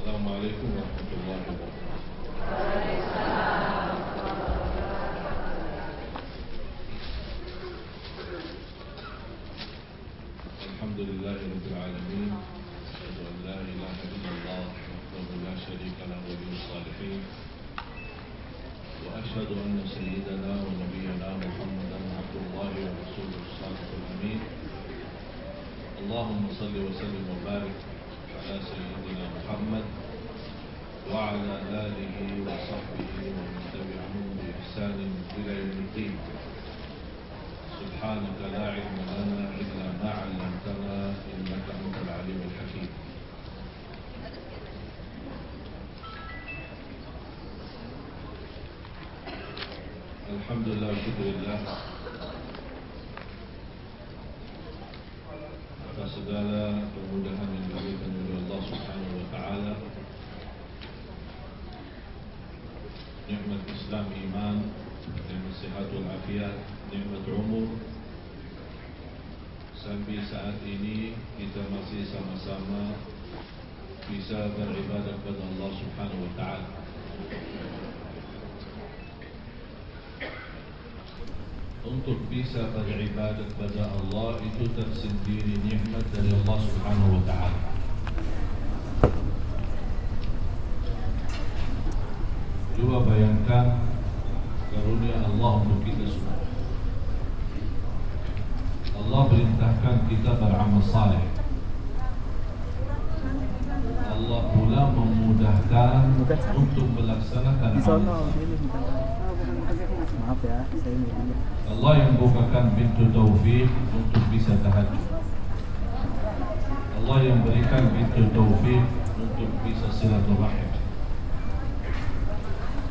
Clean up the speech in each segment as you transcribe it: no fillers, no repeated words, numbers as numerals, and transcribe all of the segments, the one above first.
Assalamualaikum warahmatullahi wabarakatuh. Alhamdulillahirabbil alamin. Asyhadu an la ilaha illallah wahdahu la syarika lahu waliyyus shalihin. Wa asyhadu anna sayyidana wa nabiyyana Muhammadan abdullahi wa rasuluhu shadiqul amin. Allahumma salli wa sallim wa barik ala sayyidina Muhammad wa ala alihi wa sahbihi wa man tabi'ahum bi ihsanin ila yaumil din. Subhanaka la ilma lana illa ma 'allamtana innaka antal alimul hakim. Alhamdulillah, syukurillah atas segala kemudahan yang diberikan oleh Allah Subhanahu wa taala. Nikmat Islam, iman, nikmat sehat wal afiat, nikmat umur. Sampai saat ini kita masih sama-sama bisa beribadah kepada Allah Subhanahu wa taala. Untuk bisa beribadah kepada Allah itu tersendiri nikmat dari Allah Subhanahu wa taala. Coba bayangkan karunia Allah untuk kita semua. Allah perintahkan kita beramal saleh. Allah pula memudahkan untuk melaksanakan amal. Maaf ya, saya ini. Allah yang bukakan pintu taufik untuk bisa tahajud. Allah yang berikan pintu taufik untuk bisa silaturahim.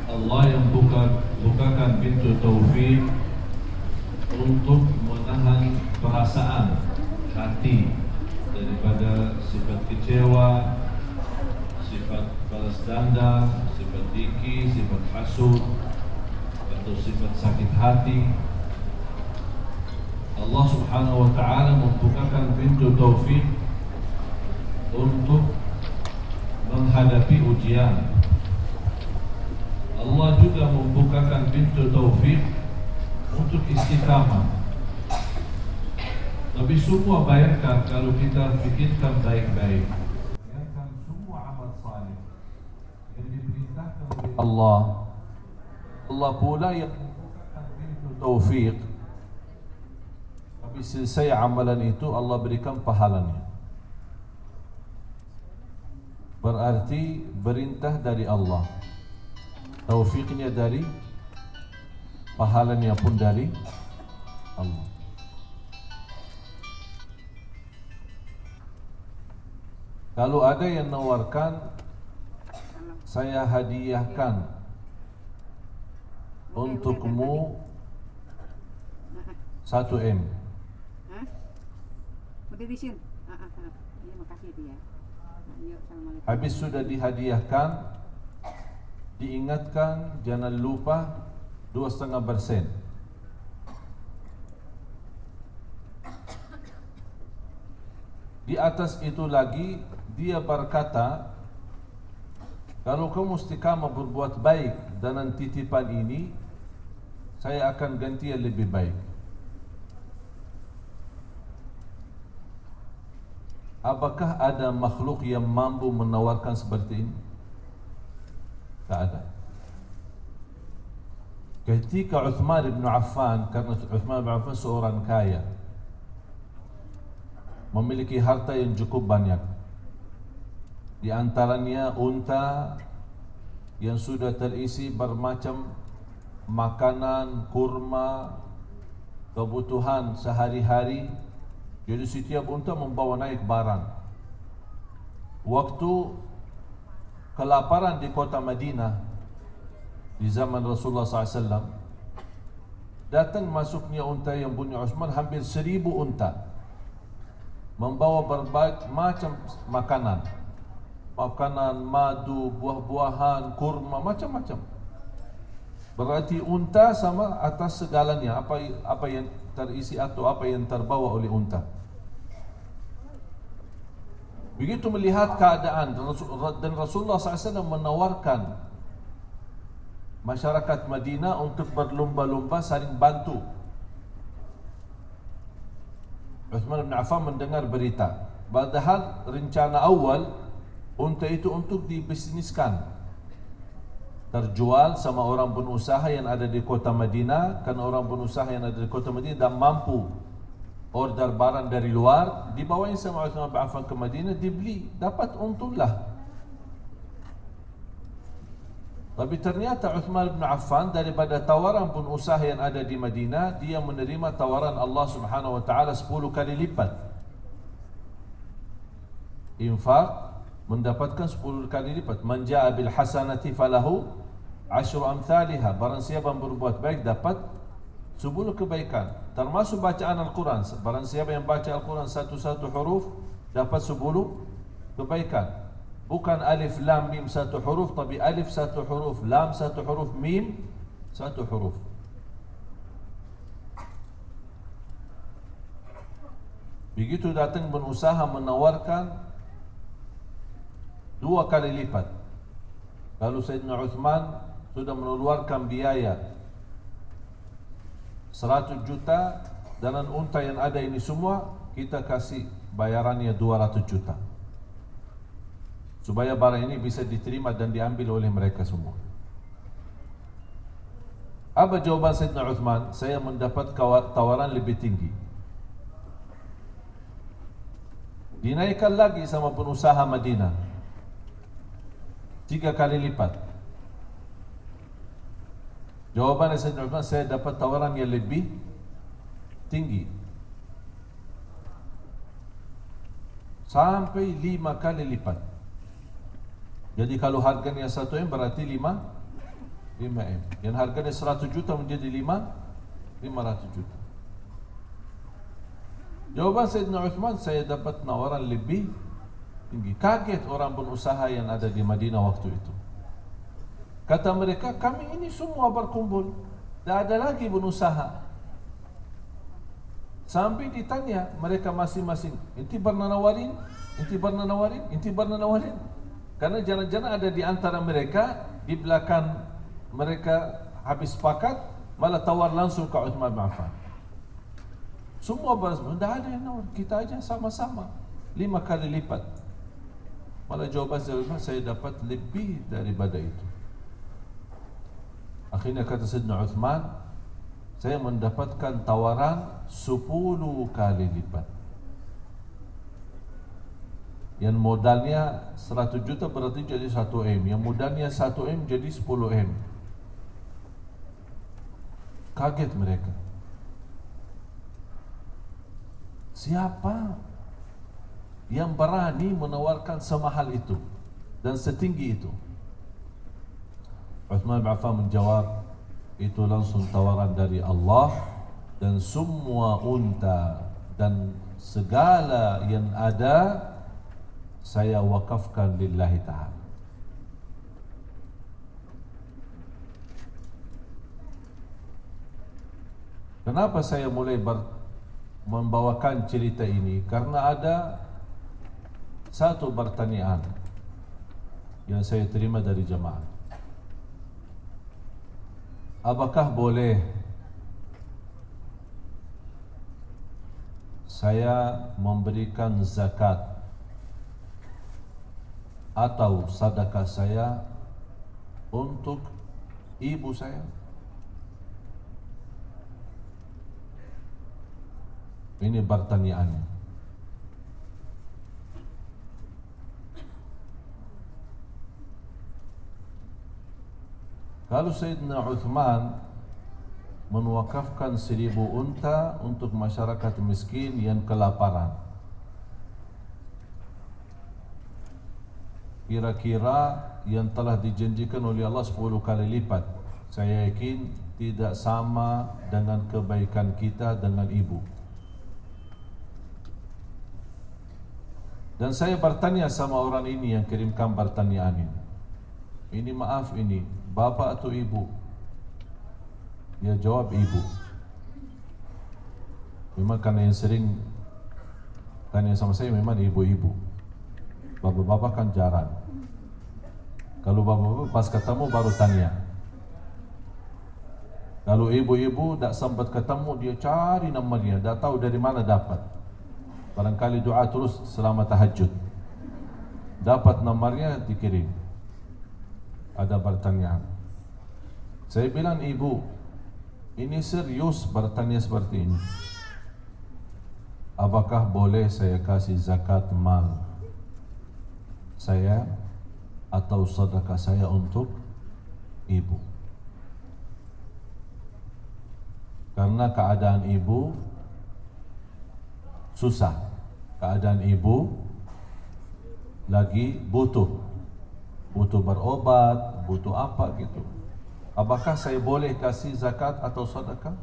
Allah yang bukakan pintu taufik untuk menahan perasaan hati daripada sifat kecewa, sifat balas dendam, sifat dengki, sifat hasud, atau sifat sakit hati. Allah Subhanahu wa taala membukakan pintu taufik untuk menghadapi ujian. Allah juga membukakan pintu taufik untuk istiqamah. Tapi semua bayangkan kalau kita fikirkan baik-baik. Bayangkan semua amal saleh yang diperintahkan oleh Allah pula yang membukakan pintu taufik. Tapi selesai amalan itu Allah berikan pahalanya. Berarti perintah dari Allah, taufiknya dari, pahalanya pun dari Allah. Kalau ada yang menawarkan, saya hadiahkan untukmu 1M. Habis sudah dihadiahkan, diingatkan jangan lupa 2,5%. Di atas itu lagi dia berkata, kalau kamu istiqamah berbuat baik dengan titipan ini, saya akan ganti yang lebih baik. Apakah ada makhluk yang mampu menawarkan seperti ini? Tak ada. Ketika Uthman bin Affan, karena Uthman bin Affan seorang kaya, memiliki harta yang cukup banyak, di antaranya unta yang sudah terisi bermacam makanan, kurma, kebutuhan sehari-hari. Jadi setiap unta membawa naik barang. Waktu kelaparan di kota Madinah di zaman Rasulullah SAW, datang masuknya unta yang punya Uthman hampir 1,000 unta, membawa berbagai macam makanan, madu, buah-buahan, kurma, macam-macam. Berarti unta sama atas segalanya, apa yang terisi atau apa yang terbawa oleh unta. Begitu melihat keadaan dan Rasulullah SAW menawarkan masyarakat Madinah untuk berlomba-lomba saling bantu. Uthman bin Affan mendengar berita, padahal rencana awal unta itu untuk dibisniskan, terjual sama orang berusaha yang ada di kota Madinah. Karena orang berusaha yang ada di kota Madinah dan mampu order barang dari luar, dibawain sama Uthman bin Affan ke Madinah, dibeli, dapat untunglah. Tapi ternyata Uthman bin Affan daripada tawaran berusaha yang ada di Madinah, dia menerima tawaran Allah Subhanahu wa taala 10 kali lipat. Infak mendapatkan 10 kali lipat. Man jaa bil hasanati falahu 10 amsalha. Barang siapa yang berbuat baik dapat 10 kebaikan, termasuk bacaan Al-Quran. Barang siapa yang baca Al-Quran satu-satu huruf dapat 10 kebaikan. Bukan alif lam mim satu huruf, tapi alif satu huruf, lam satu huruf, mim satu huruf. Begitu datang berusaha menawarkan 2 kali lipat. Lalu Sayyidina Uthman sudah mengeluarkan biaya 100 juta dan unta yang ada ini semua kita kasih bayarannya 200 juta supaya barang ini bisa diterima dan diambil oleh mereka semua. Apa jawaban Sayyidina Uthman? Saya mendapat tawaran lebih tinggi. Dinaikkan lagi sama pengusaha Madinah 3 kali lipat. Jawaban Sayyidina Uthman, saya dapat tawaran yang lebih tinggi, sampai 5 kali lipat. Jadi kalau harganya 1 M berarti 5 M. Yang harganya 100 juta menjadi 500 juta. Jawaban Sayyidina Uthman, saya dapat tawaran lebih tinggi. Kaget orang berusaha yang ada di Madinah waktu itu. Kata mereka, kami ini semua berkumpul, tak ada lagi berusaha. Sampai ditanya mereka masing-masing, inti pernah nawarin? Inti pernah nawarin? Inti pernah nawarin? Karena jangan-jangan ada di antara mereka, di belakang mereka habis sepakat, malah tawar langsung ke Uthman bin Affan. Semua berasal, tidak ada yang nawar, kita aja sama-sama 5 kali lipat. Malah jawaban saya dapat lebih daripada itu. Akhirnya kata Sayyidina Uthman, saya mendapatkan tawaran 10 kali lipat. Yang modalnya 100 juta berarti jadi 1 M. Yang modalnya 1 M jadi 10 M. Kaget mereka. Siapa yang berani menawarkan semahal itu dan setinggi itu? Uthman bin Affan menjawab, itu langsung tawaran dari Allah, dan semua unta dan segala yang ada saya wakafkan lillahi ta'ala. Kenapa saya mulai membawakan cerita ini? Karena ada satu pertanyaan yang saya terima dari jemaah. Apakah boleh saya memberikan zakat atau sedekah saya untuk ibu saya? Ini pertanyaannya. Kalau Sayyidina Uthman menwakafkan 1000 unta untuk masyarakat miskin yang kelaparan, kira-kira yang telah dijanjikan oleh Allah 10 kali lipat, saya yakin tidak sama dengan kebaikan kita dengan ibu. Dan saya bertanya sama orang ini yang kirimkan pertanyaan ini, maaf, ini bapak atau ibu? Dia jawab ibu. Memang karena yang sering tanya sama saya memang ibu-ibu. Bapa-bapa kan jarang. Kalau bapa-bapa pas ketemu baru tanya. Kalau ibu-ibu tak sempat ketemu, dia cari nomornya, tak tahu dari mana dapat. Barangkali doa terus selama tahajud. Dapat nomornya, dikirim. Ada pertanyaan. Saya bilang, ibu, ini serius bertanya seperti ini. Apakah boleh saya kasih zakat mal saya atau sedekah saya untuk ibu? Karena keadaan ibu susah, keadaan ibu lagi butuh berobat, butuh apa gitu. Apakah saya boleh kasih zakat atau sedekah?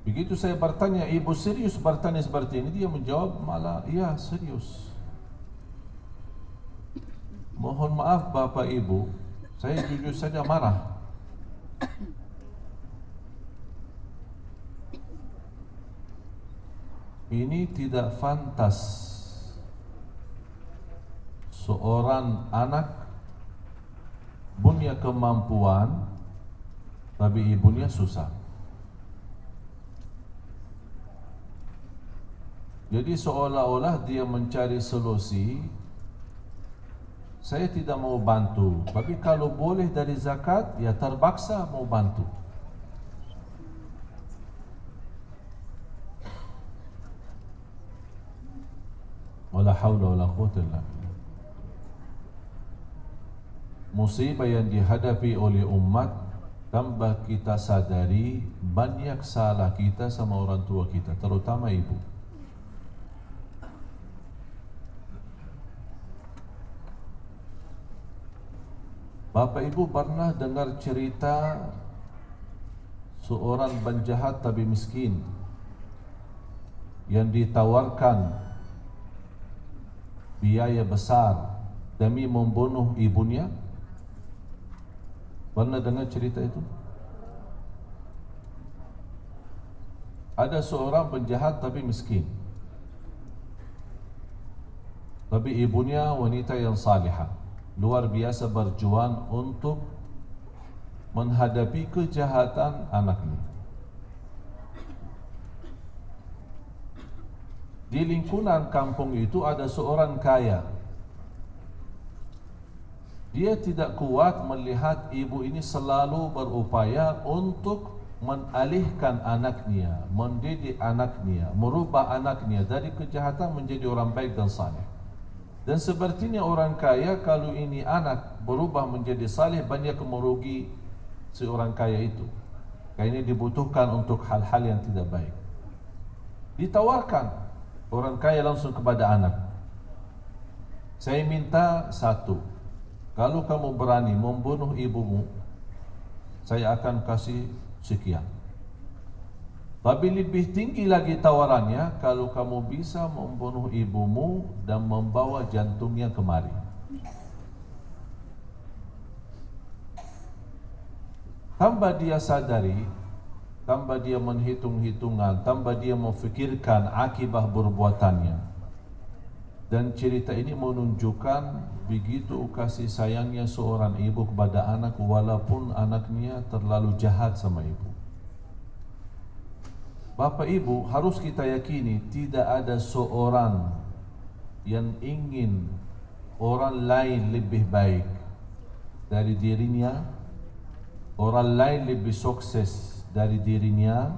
Begitu saya bertanya, ibu serius bertanya seperti ini? Dia menjawab malah, iya serius. Mohon maaf Bapak Ibu, saya jujur saja marah. Ini tidak pantas seorang anak punya kemampuan tapi ibunya susah. Jadi seolah-olah dia mencari solusi. Saya tidak mau bantu, tapi kalau boleh dari zakat, ya terpaksa mau bantu. Wala haula wala quwwata illa billah. Musibah yang dihadapi oleh umat, tambah kita sadari banyak salah kita sama orang tua kita, terutama ibu. Bapak Ibu pernah dengar cerita seorang penjahat tapi miskin yang ditawarkan biaya besar demi membunuh ibunya? Pernah dengar cerita itu? Ada seorang penjahat tapi miskin, tapi ibunya wanita yang salihah, luar biasa berjuang untuk menghadapi kejahatan anaknya. Di lingkungan kampung itu ada seorang kaya. Dia tidak kuat melihat ibu ini selalu berupaya untuk mengalihkan anaknya, mendidik anaknya, merubah anaknya dari kejahatan menjadi orang baik dan saleh. Dan sepertinya orang kaya, kalau ini anak berubah menjadi saleh, banyak merugi si orang kaya itu. Karena ini dibutuhkan untuk hal-hal yang tidak baik. Ditawarkan orang kaya langsung kepada anak, saya minta satu, kalau kamu berani membunuh ibumu, saya akan kasih sekian. Tapi lebih tinggi lagi tawarannya, kalau kamu bisa membunuh ibumu dan membawa jantungnya kemari. Tambah dia sadari, tambah dia menghitung-hitungan, tambah dia memfikirkan akibat perbuatannya. Dan cerita ini menunjukkan begitu kasih sayangnya seorang ibu kepada anak, walaupun anaknya terlalu jahat sama ibu. Bapak Ibu, harus kita yakini tidak ada seorang yang ingin orang lain lebih baik dari dirinya, orang lain lebih sukses dari dirinya,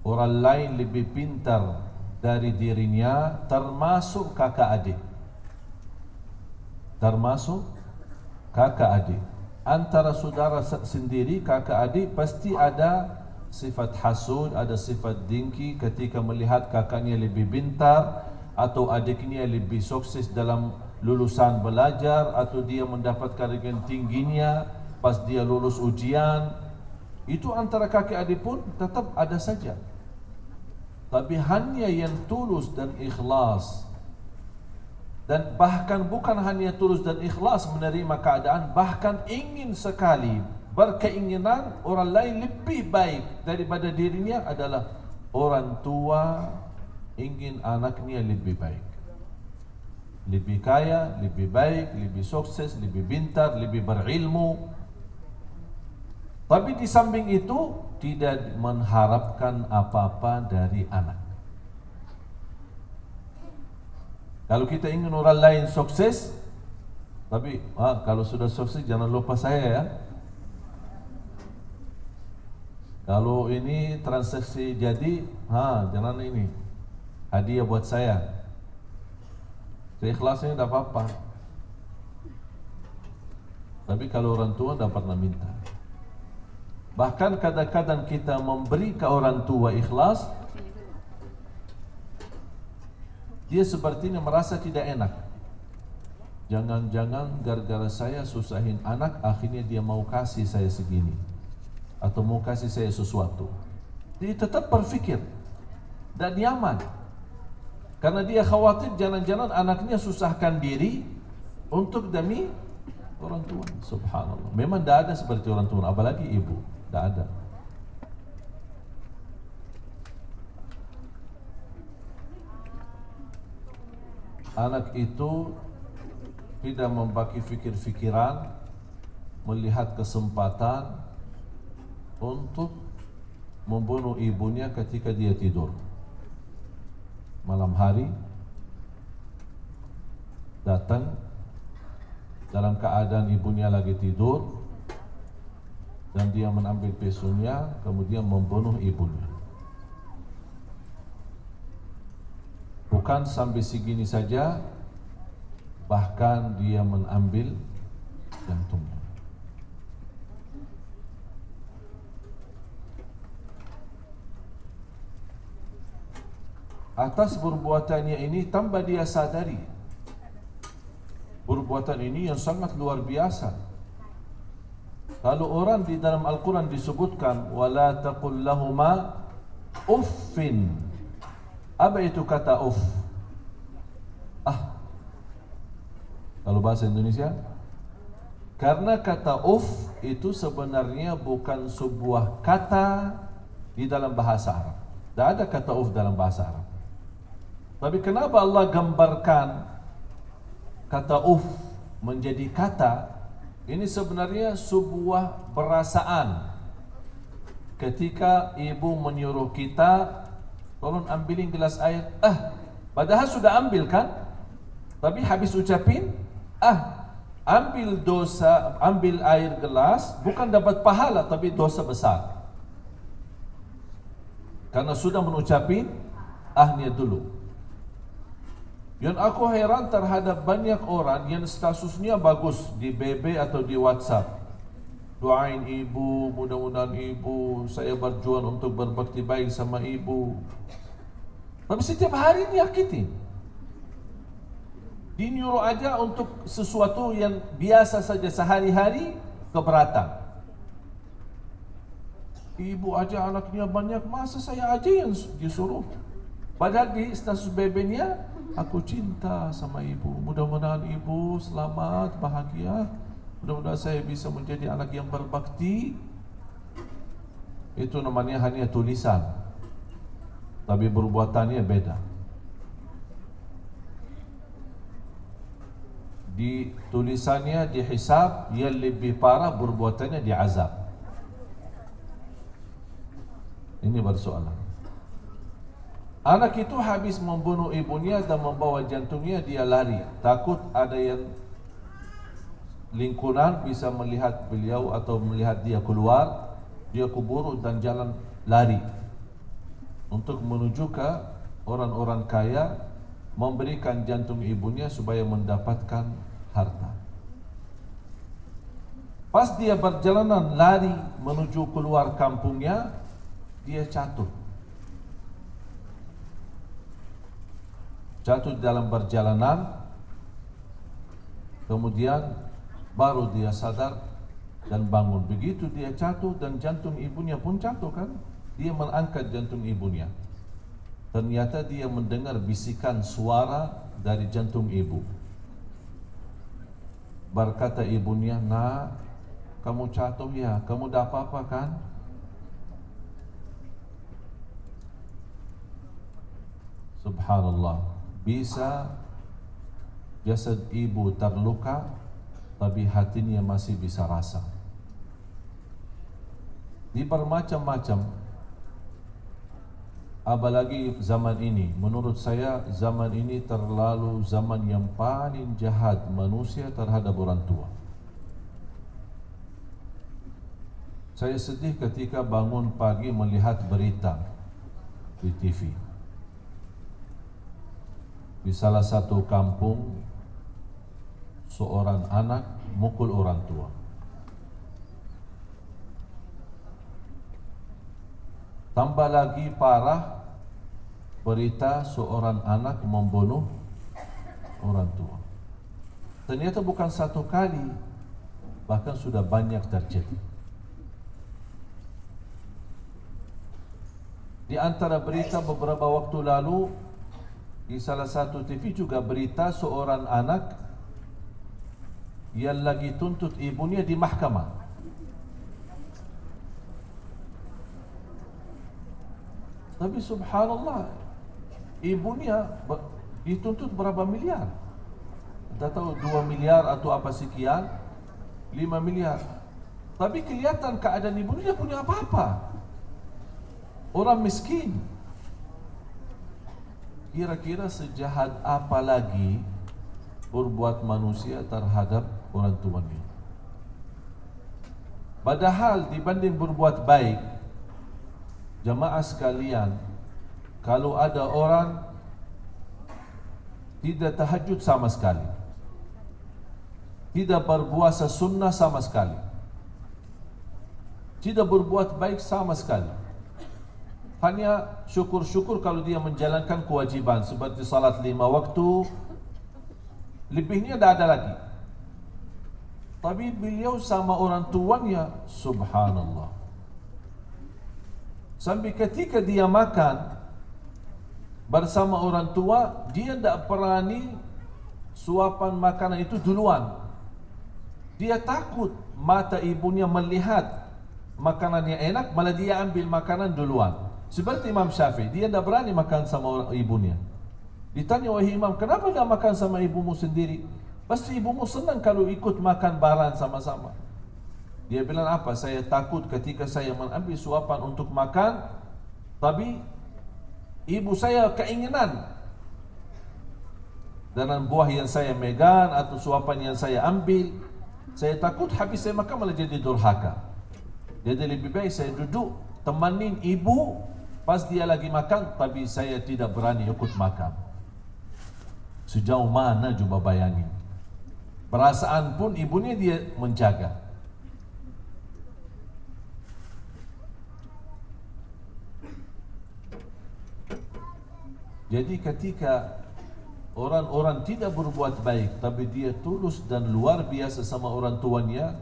orang lain lebih pintar dari dirinya, termasuk kakak adik. Termasuk kakak adik. Antara saudara sendiri, kakak adik, pasti ada sifat hasud, ada sifat dengki ketika melihat kakaknya lebih pintar atau adiknya lebih sukses dalam lulusan belajar, atau dia mendapatkan ranking tingginya pas dia lulus ujian. Itu antara kakak adik pun tetap ada saja. Tapi hanya yang tulus dan ikhlas, dan bahkan bukan hanya tulus dan ikhlas menerima keadaan, bahkan ingin sekali berkeinginan orang lain lebih baik daripada dirinya, adalah orang tua ingin anaknya lebih baik. lebih kaya, lebih baik, lebih sukses, lebih pintar, lebih berilmu. Tapi di samping itu tidak mengharapkan apa-apa dari anak. Kalau kita ingin orang lain sukses, tapi kalau sudah sukses jangan lupa saya ya. Kalau ini transaksi jadi, jangan ini hadiah buat saya. Seikhlasnya tidak apa-apa. Tapi kalau orang tua tidak pernah minta. Bahkan kadang-kadang kita memberi ke orang tua ikhlas, dia sepertinya merasa tidak enak. Jangan-jangan gara-gara saya susahin anak, akhirnya dia mau kasih saya segini, atau mau kasih saya sesuatu. Dia tetap berpikir dan nyaman, karena dia khawatir jangan-jangan anaknya susahkan diri untuk demi orang tua. Subhanallah. Memang tidak ada seperti orang tua, apalagi ibu. Tidak ada. Anak itu tidak membagi fikir-fikiran, melihat kesempatan untuk membunuh ibunya ketika dia tidur. Malam hari datang dalam keadaan ibunya lagi tidur, dan dia mengambil pisaunya kemudian membunuh ibunya. Bukan sampai segini saja, bahkan dia mengambil jantungnya. Atas perbuatannya ini tambah dia sadari perbuatan ini yang sangat luar biasa. Kalau orang di dalam Al-Quran disebutkan wala taqul lahuma uffin. Apa itu kata uff? Kalau bahasa Indonesia, karena kata uff itu sebenarnya bukan sebuah kata di dalam bahasa Arab. Tidak ada kata uff dalam bahasa Arab. Tapi kenapa Allah gambarkan kata uff menjadi kata? Ini sebenarnya sebuah perasaan. Ketika ibu menyuruh kita, tolong ambilin gelas air. Padahal sudah ambil kan? Tapi habis ucapin, ambil air gelas, bukan dapat pahala tapi dosa besar. Karena sudah mengucapin niat dulu. Yang aku heran terhadap banyak orang yang statusnya bagus di BB atau di WhatsApp. Doain ibu, mudah-mudahan ibu, saya berjuang untuk berbakti baik sama ibu. Tapi setiap hari nyakiti. Dinyuruh aja untuk sesuatu yang biasa saja sehari-hari, keberatan. Ibu aja anaknya banyak, masa saya aja yang disuruh? Padahal di status BB-nya, aku cinta sama ibu. Mudah-mudahan ibu selamat, bahagia. Mudah-mudahan saya bisa menjadi anak yang berbakti. Itu namanya hanya tulisan, tapi perbuatannya beda. Di tulisannya dihisab, yang lebih parah perbuatannya diazab. Ini bersoalan. Anak itu habis membunuh ibunya dan membawa jantungnya, dia lari. Takut ada yang lingkungan bisa melihat beliau atau melihat dia keluar. Dia kubur dan jalan lari untuk menuju ke orang-orang kaya, memberikan jantung ibunya supaya mendapatkan harta. Pas dia berjalanan lari menuju keluar kampungnya, dia jatuh dalam perjalanan. Kemudian baru dia sadar dan bangun. Begitu dia jatuh dan jantung ibunya pun jatuh kan, dia mengangkat jantung ibunya. Ternyata dia mendengar bisikan suara dari jantung ibu. Berkata ibunya, "Nak, kamu jatuh ya? Kamu tidak apa-apa kan?" Subhanallah. Bisa jasad ibu terluka, tapi hatinya masih bisa rasa. Di bermacam-macam, apalagi zaman ini, menurut saya zaman ini terlalu zaman yang paling jahat manusia terhadap orang tua. Saya sedih ketika bangun pagi melihat berita di TV. Di salah satu kampung, seorang anak mukul orang tua. Tambah lagi parah, berita seorang anak membunuh orang tua. Ternyata bukan satu kali, bahkan sudah banyak terjadi. Di antara berita beberapa waktu lalu, di salah satu TV juga berita seorang anak yang lagi tuntut ibunya di mahkamah. Tapi subhanallah, ibunya dituntut berapa miliar? Tidak tahu 2 miliar atau apa sekian, 5 miliar. Tapi kelihatan keadaan ibunya punya apa-apa. Orang miskin. Kira-kira sejahat apa lagi berbuat manusia terhadap orang tuanya? Padahal dibanding berbuat baik, jamaah sekalian, kalau ada orang tidak tahajud sama sekali, tidak berpuasa sunnah sama sekali, tidak berbuat baik sama sekali, hanya syukur-syukur kalau dia menjalankan kewajiban seperti salat 5 waktu, lebihnya tidak ada lagi. Tapi beliau sama orang tuanya, subhanallah, sampai ketika dia makan bersama orang tua, dia tidak berani suapan makanan itu duluan. Dia takut mata ibunya melihat makanan yang enak, malah dia ambil makanan duluan. Seperti Imam Syafi'i, dia tidak berani makan sama ibunya. Ditanya, wahai Imam, kenapa tidak makan sama ibumu sendiri? Pasti ibumu senang kalau ikut makan bareng sama-sama. Dia bilang apa? Saya takut ketika saya mengambil suapan untuk makan, tapi ibu saya keinginan dengan buah yang saya megang atau suapan yang saya ambil, saya takut habis saya makan malah jadi durhaka. Jadi lebih baik saya duduk temanin ibu pas dia lagi makan, tapi saya tidak berani ikut makan. Sejauh mana coba bayangin? Perasaan pun ibunya dia menjaga. Jadi ketika orang-orang tidak berbuat baik, tapi dia tulus dan luar biasa sama orang tuanya,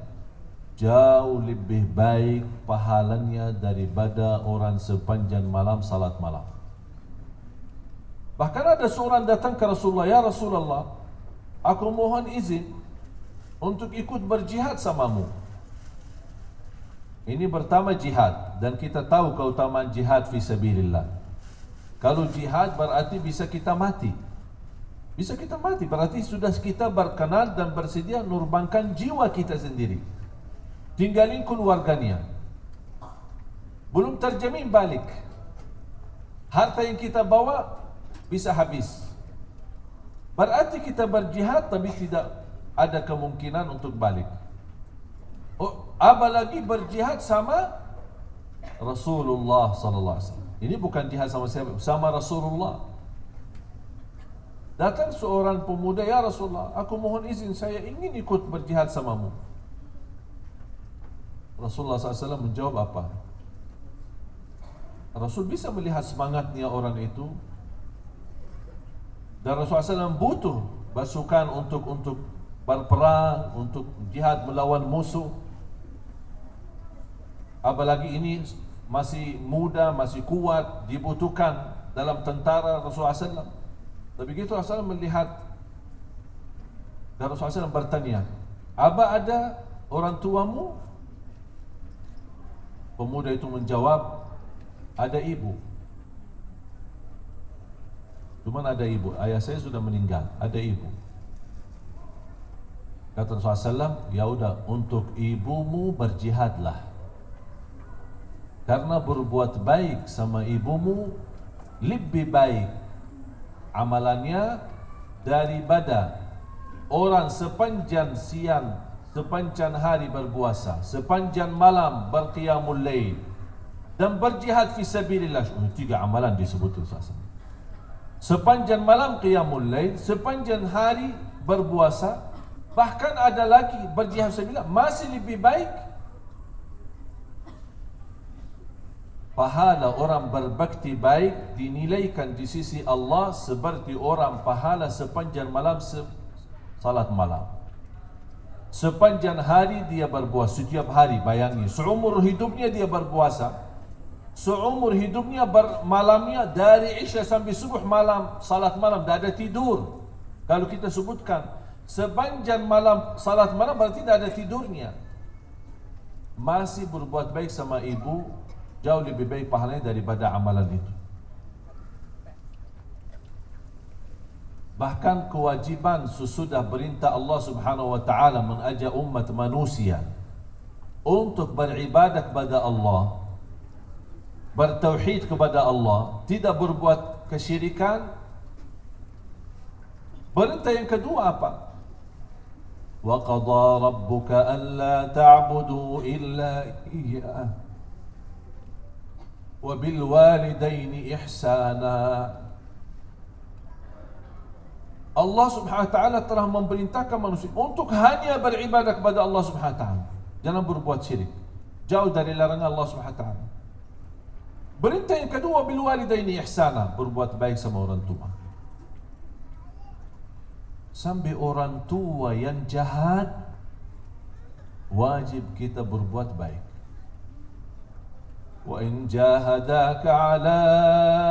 jauh lebih baik pahalanya daripada orang sepanjang malam salat malam. Bahkan ada seorang datang ke Rasulullah, ya Rasulullah, aku mohon izin untuk ikut berjihad samamu. Ini pertama jihad, dan kita tahu keutamaan jihad fi sabilillah. Kalau jihad berarti bisa kita mati. Bisa kita mati, berarti sudah kita berkenan dan bersedia nurbankan jiwa kita sendiri, tinggalin keluarganya, belum terjamin balik. Harta yang kita bawa bisa habis. Berarti kita berjihad tapi tidak ada kemungkinan untuk balik. Apalagi berjihad sama Rasulullah sallallahu alaihi wasallam. Ini bukan jihad sama siapa, sama Rasulullah. Datang seorang pemuda, ya Rasulullah, aku mohon izin, saya ingin ikut berjihad samamu. Rasulullah SAW menjawab apa? Rasul bisa melihat semangatnya orang itu, dan Rasulullah SAW butuh pasukan untuk berperang, untuk jihad melawan musuh. Apalagi ini masih muda, masih kuat, dibutuhkan dalam tentara Rasulullah SAW. Tapi begitu Rasulullah melihat, dan Rasulullah SAW bertanya, apa ada orang tuamu? Pemuda itu menjawab, ada ibu. Cuman ada ibu, ayah saya sudah meninggal, ada ibu. Kata Rasulullah SAW, ya udah untuk ibumu berjihadlah. Karena berbuat baik sama ibumu lebih baik amalannya daripada orang sepanjang siang, sepanjang hari berpuasa, sepanjang malam berqiyamul lail dan berjihad fi sabilillah. 3 amalan disebut Rasulullah. Sepanjang malam qiyamul lail, sepanjang hari berpuasa, bahkan ada lagi berjihad fisabilillah, masih lebih baik. Pahala orang berbakti baik dinilaikan di sisi Allah seperti orang pahala sepanjang malam salat malam. Sepanjang hari dia berpuasa, setiap hari, bayangin, seumur hidupnya dia berpuasa. Seumur hidupnya malamnya dari Isya sampai subuh malam, salat malam, tidak ada tidur. Kalau kita sebutkan sepanjang malam salat malam berarti tidak ada tidurnya. Masih berbuat baik sama ibu jauh lebih baik pahalanya daripada amalan itu. Bahkan kewajiban sesudah perintah Allah Subhanahu wa taala mengajak umat manusia untuk beribadah kepada Allah, bertauhid kepada Allah, tidak berbuat kesyirikan. Perintah yang kedua apa? Wa qadha rabbuka alla ta'budu illa iyyah wa bil walidaini ihsana. Allah Subhanahu wa taala telah memerintahkan manusia untuk hanya beribadah kepada Allah Subhanahu wa taala. Jangan berbuat syirik. Jauh dari larangan Allah Subhanahu wa taala. Perintah yang kedua, bil walidaini ihsana, berbuat baik sama orang tua. Sampai orang tua yang jahat wajib kita berbuat baik. Wa in jahadaka ala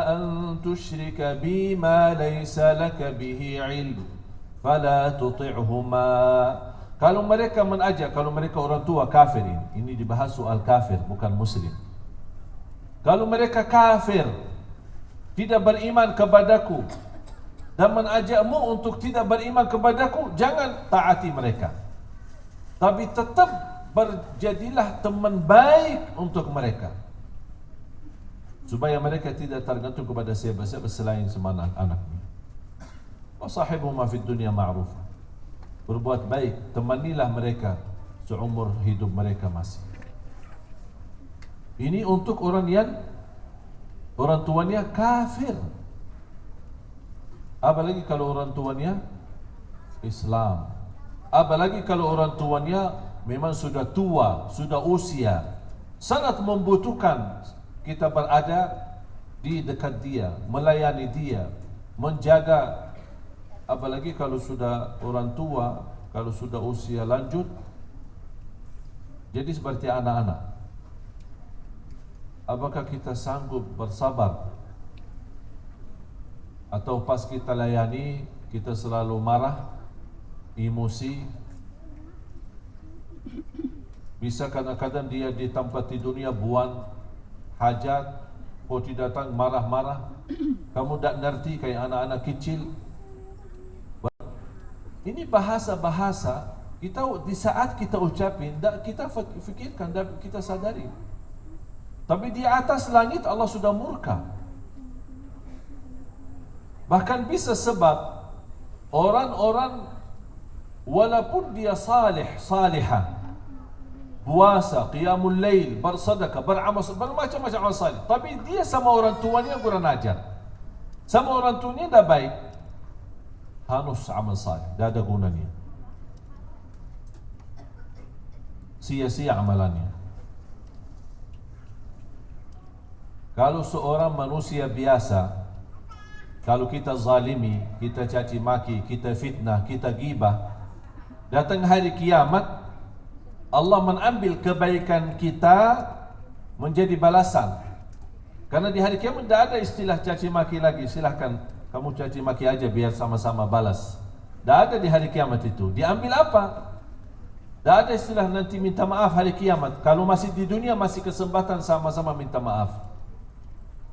an tusyrika bima laysa laka bihi ilm fala tuti'huma. Kalau mereka mengajak, kalau mereka orang tua kafir, ini dibahas soal kafir bukan muslim. Kalau mereka kafir, tidak beriman kepadaku dan mengajakmu untuk tidak beriman kepadaku, jangan taati mereka. Tapi tetap berjadilah teman baik untuk mereka, supaya mereka tidak tergantung kepada siapa-siapa selain semana anaknya. Wa sahibuhuma fid dunya ma'ruf. Berbuat baik, temanilah mereka seumur hidup mereka masih. Ini untuk orang yang orang tuanya kafir. Apalagi kalau orang tuanya Islam. Apalagi kalau orang tuanya memang sudah tua, sudah usia, sangat membutuhkan kita berada di dekat dia, melayani dia, menjaga. Apalagi kalau sudah orang tua, kalau sudah usia lanjut, jadi seperti anak-anak. Apakah kita sanggup bersabar? Atau pas kita layani, kita selalu marah, emosi? Bisa kadang-kadang dia di tempat tidurnya buang hajat, kau tidak datang marah-marah. Kamu tak ngerti kayak anak-anak kecil. Ini bahasa-bahasa kita di saat kita ucapin, kita fikirkan, kita sadari. Tapi di atas langit Allah sudah murka. Bahkan bisa sebab orang-orang walaupun dia salihah, puasa, qiyamul lail, bersedekah, beramal bermacam-macam amal salih, tapi dia sama orang tuanya kurang ajar, sama orang tuanya dah baik, hanus amal salih, dah ada gunanya, sia-sia amalannya. Kalau seorang manusia biasa, kalau kita zalimi, kita caci maki, kita fitnah, kita gibah, datang hari kiamat, Allah mengambil kebaikan kita menjadi balasan. Karena di hari kiamat tidak ada istilah caci maki lagi. Silahkan kamu caci maki aja biar sama-sama balas. Tidak ada di hari kiamat itu. Diambil apa? Tidak ada istilah nanti minta maaf hari kiamat. Kalau masih di dunia masih kesempatan sama-sama minta maaf.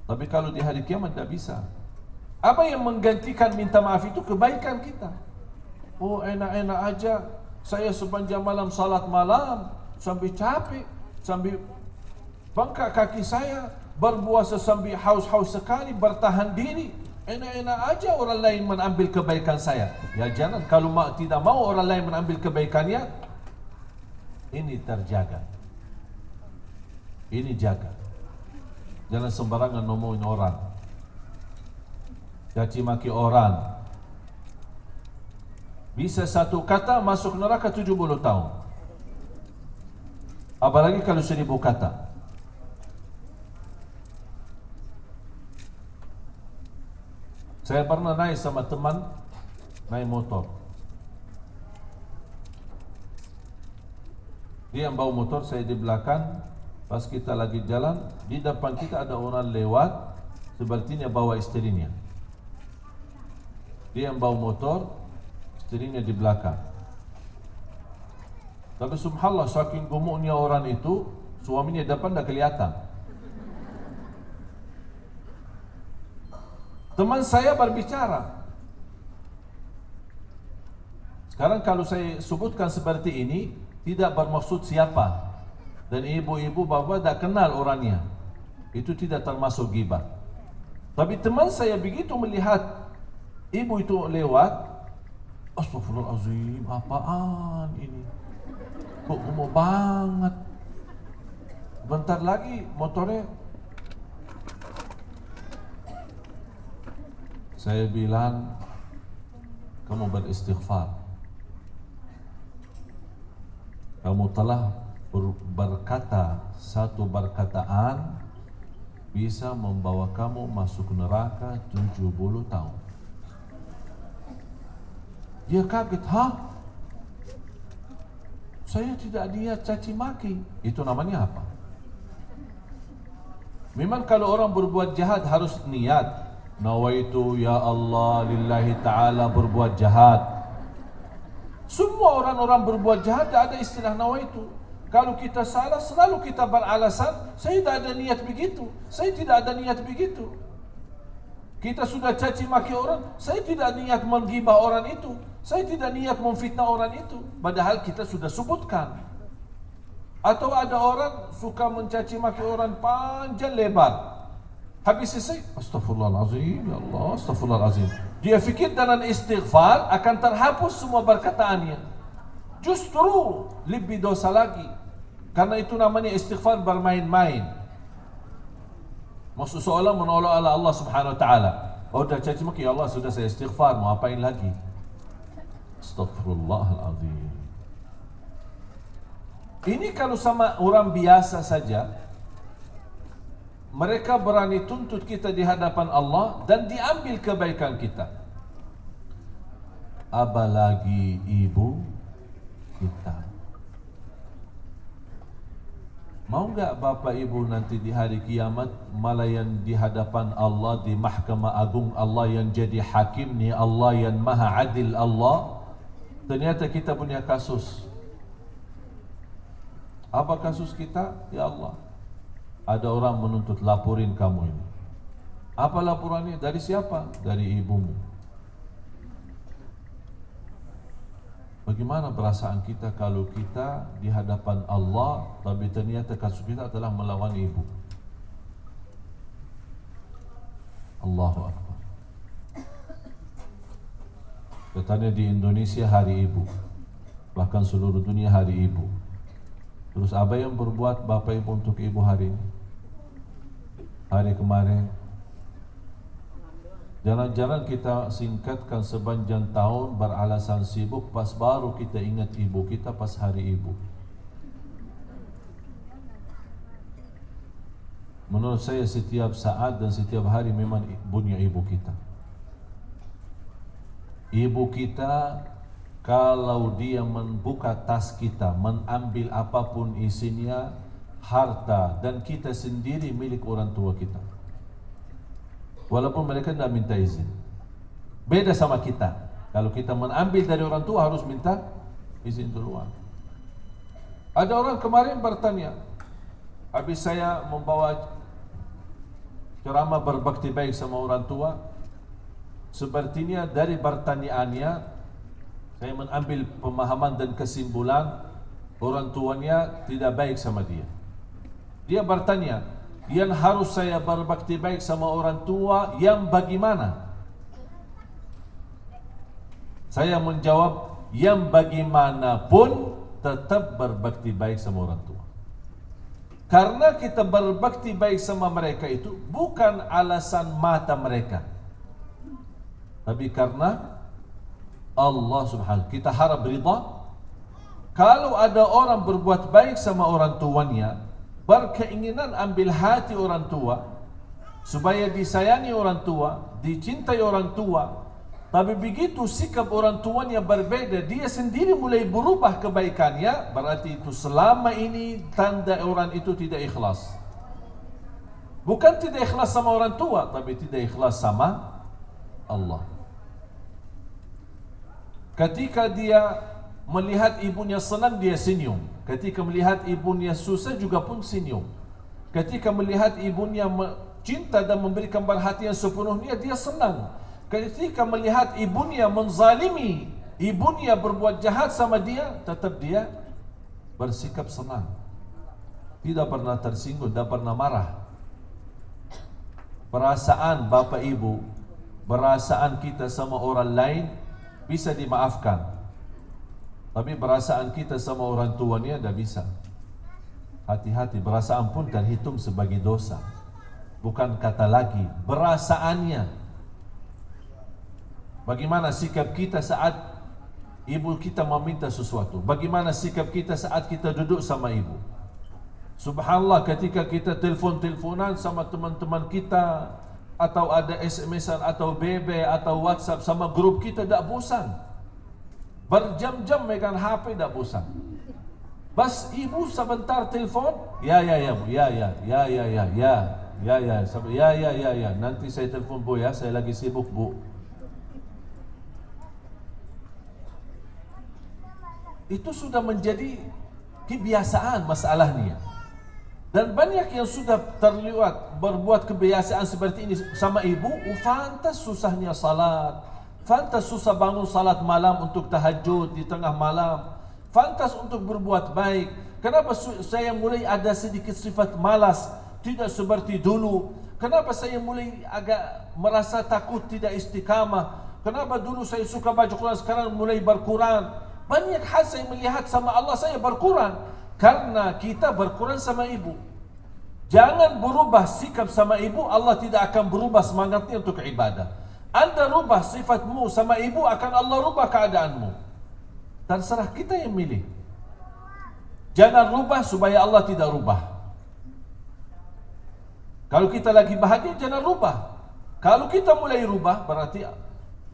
Tapi kalau di hari kiamat tidak bisa. Apa yang menggantikan minta maaf itu? Kebaikan kita. Oh enak-enak aja, Saya sepanjang malam salat malam sampai capek, sampai bengkak kaki saya, berpuasa sampai haus-haus sekali, bertahan diri. Enak-enak aja orang lain mengambil kebaikan saya. Ya jangan, kalau tidak mau orang lain mengambil kebaikannya, ini terjaga. Ini jaga. Jangan sembarangan ngomongin orang, caci maki orang. Bisa satu kata masuk neraka 70 tahun. Apalagi kalau 1000 kata. Saya pernah naik sama teman, naik motor. Dia yang bawa motor, saya di belakang. Pas kita lagi jalan, di depan kita ada orang lewat, sepertinya bawa istrinya. Dia yang bawa motor, istrinya di belakang. Tapi subhanallah, saking gemuknya orang itu, suaminya depan dah kelihatan. Teman saya berbicara. Sekarang kalau saya sebutkan seperti ini, tidak bermaksud siapa. Dan ibu-ibu bapak tak kenal orangnya, itu tidak termasuk ghibah. Tapi teman saya begitu melihat ibu itu lewat, astagfirullahaladzim, apaan ini? Kok gemuk banget? Bentar lagi motornya. Saya bilang, kamu beristighfar. Kamu telah berkata satu perkataan bisa membawa kamu masuk neraka 70 tahun. Dia kaget, saya tidak niat caci maki. Itu namanya apa? Memang kalau orang berbuat jahat harus niat. Nawaitu ya Allah lillahi ta'ala berbuat jahat. Semua orang-orang berbuat jahat tak ada istilah nawaitu. Kalau kita salah, selalu kita beralasan, saya tidak ada niat begitu, saya tidak ada niat begitu. Kita sudah caci maki orang, saya tidak niat menggibah orang itu, saya tidak niat memfitnah orang itu. Padahal kita sudah sebutkan. Atau ada orang suka mencaci maki orang panjang lebar. Habis selesai, astagfirullahaladzim, ya Allah, astagfirullahaladzim. Dia fikir dengan istighfar akan terhapus semua perkataannya. Justru lebih dosa lagi. Karena itu namanya istighfar bermain-main. Maksud seolah menolak Allah subhanahu wa ta'ala. Oh dah caci maki, ya Allah sudah saya istighfar, mau apain lagi? Astagfirullahaladzim. Ini kalau sama orang biasa saja, mereka berani tuntut kita di hadapan Allah dan diambil kebaikan kita. Apalagi ibu kita. Mau enggak bapak ibu nanti di hari kiamat malayan di hadapan Allah di mahkamah agung Allah yang jadi hakim ni Allah yang maha adil Allah. Ternyata kita punya kasus. Apa kasus kita? Ya Allah, ada orang menuntut laporin kamu ini. Apa laporannya? Dari siapa? Dari ibumu. Bagaimana perasaan kita kalau kita di hadapan Allah tapi ternyata kasus kita adalah melawan ibu? Allahu Akbar. Katanya di Indonesia hari ibu, bahkan seluruh dunia hari ibu. Terus apa yang berbuat bapak ibu untuk ibu hari ini? Hari kemarin jangan-jangan kita singkatkan sepanjang tahun beralasan sibuk, pas baru kita ingat ibu kita pas hari ibu. Menurut saya setiap saat dan setiap hari memang punya ibu kita. Ibu kita kalau dia membuka tas kita, mengambil apapun isinya, harta dan kita sendiri milik orang tua kita. Walaupun mereka tidak minta izin. Beda sama kita. Kalau kita mengambil dari orang tua harus minta izin duluan. Ada orang kemarin bertanya, habis saya membawa ceramah berbakti baik sama orang tua, sepertinya dari pertanyaannya Saya mengambil pemahaman dan kesimpulan orang tuanya tidak baik sama dia. Dia bertanya, yang harus saya berbakti baik sama orang tua yang bagaimana? Saya menjawab, yang bagaimanapun tetap berbakti baik sama orang tua. Karena kita berbakti baik sama mereka itu bukan alasan mata mereka, tapi karena Allah subhanahu, kita harap rida. Kalau ada orang berbuat baik sama orang tuanya, berkeinginan ambil hati orang tua supaya disayangi orang tua, dicintai orang tua, tapi begitu sikap orang tuanya berbeda, dia sendiri mulai berubah kebaikannya, berarti itu selama ini tanda orang itu tidak ikhlas. Bukan tidak ikhlas sama orang tua, tapi tidak ikhlas sama Allah. Ketika dia melihat ibunya senang, dia senyum. Ketika melihat ibunya susah juga pun senyum. Ketika melihat ibunya cinta dan memberikan perhatian sepenuhnya, dia senang. Ketika melihat ibunya menzalimi, ibunya berbuat jahat sama dia, tetap dia bersikap senang. Tidak pernah tersinggung, tidak pernah marah. Perasaan bapak ibu, perasaan kita sama orang lain bisa dimaafkan, tapi perasaan kita sama orang tuanya tidak bisa. Hati-hati, perasaan pun terhitung sebagai dosa. Bukan kata lagi, perasaannya. Bagaimana sikap kita saat ibu kita meminta sesuatu? Bagaimana sikap kita saat kita duduk sama ibu? Subhanallah, ketika kita telefon-telefonan sama teman-teman kita, atau ada SMS-an atau BB atau WhatsApp sama grup kita, tidak bosan. Berjam-jam megang HP tidak bosan. Bas ibu sebentar telefon, ya, nanti saya telefon bu ya, saya lagi sibuk bu. Itu sudah menjadi kebiasaan masalahnya. Dan banyak yang sudah terlihat berbuat kebiasaan seperti ini sama ibu. Fantas susahnya salat, fantas susah bangun salat malam untuk tahajud di tengah malam, fantas untuk berbuat baik. Kenapa saya mulai ada sedikit sifat malas, tidak seperti dulu? Kenapa saya mulai agak merasa takut, tidak istiqamah? Kenapa dulu saya suka baca Quran, sekarang mulai berkurang? Banyak hal saya melihat sama Allah saya berkurang karena kita berkurang sama ibu. Jangan berubah sikap sama ibu, Allah tidak akan berubah semangatnya untuk ibadah. Anda rubah sifatmu sama ibu, akan Allah rubah keadaanmu. Terserah kita yang milih. Jangan rubah supaya Allah tidak rubah. Kalau kita lagi bahagia, jangan rubah. Kalau kita mulai rubah, berarti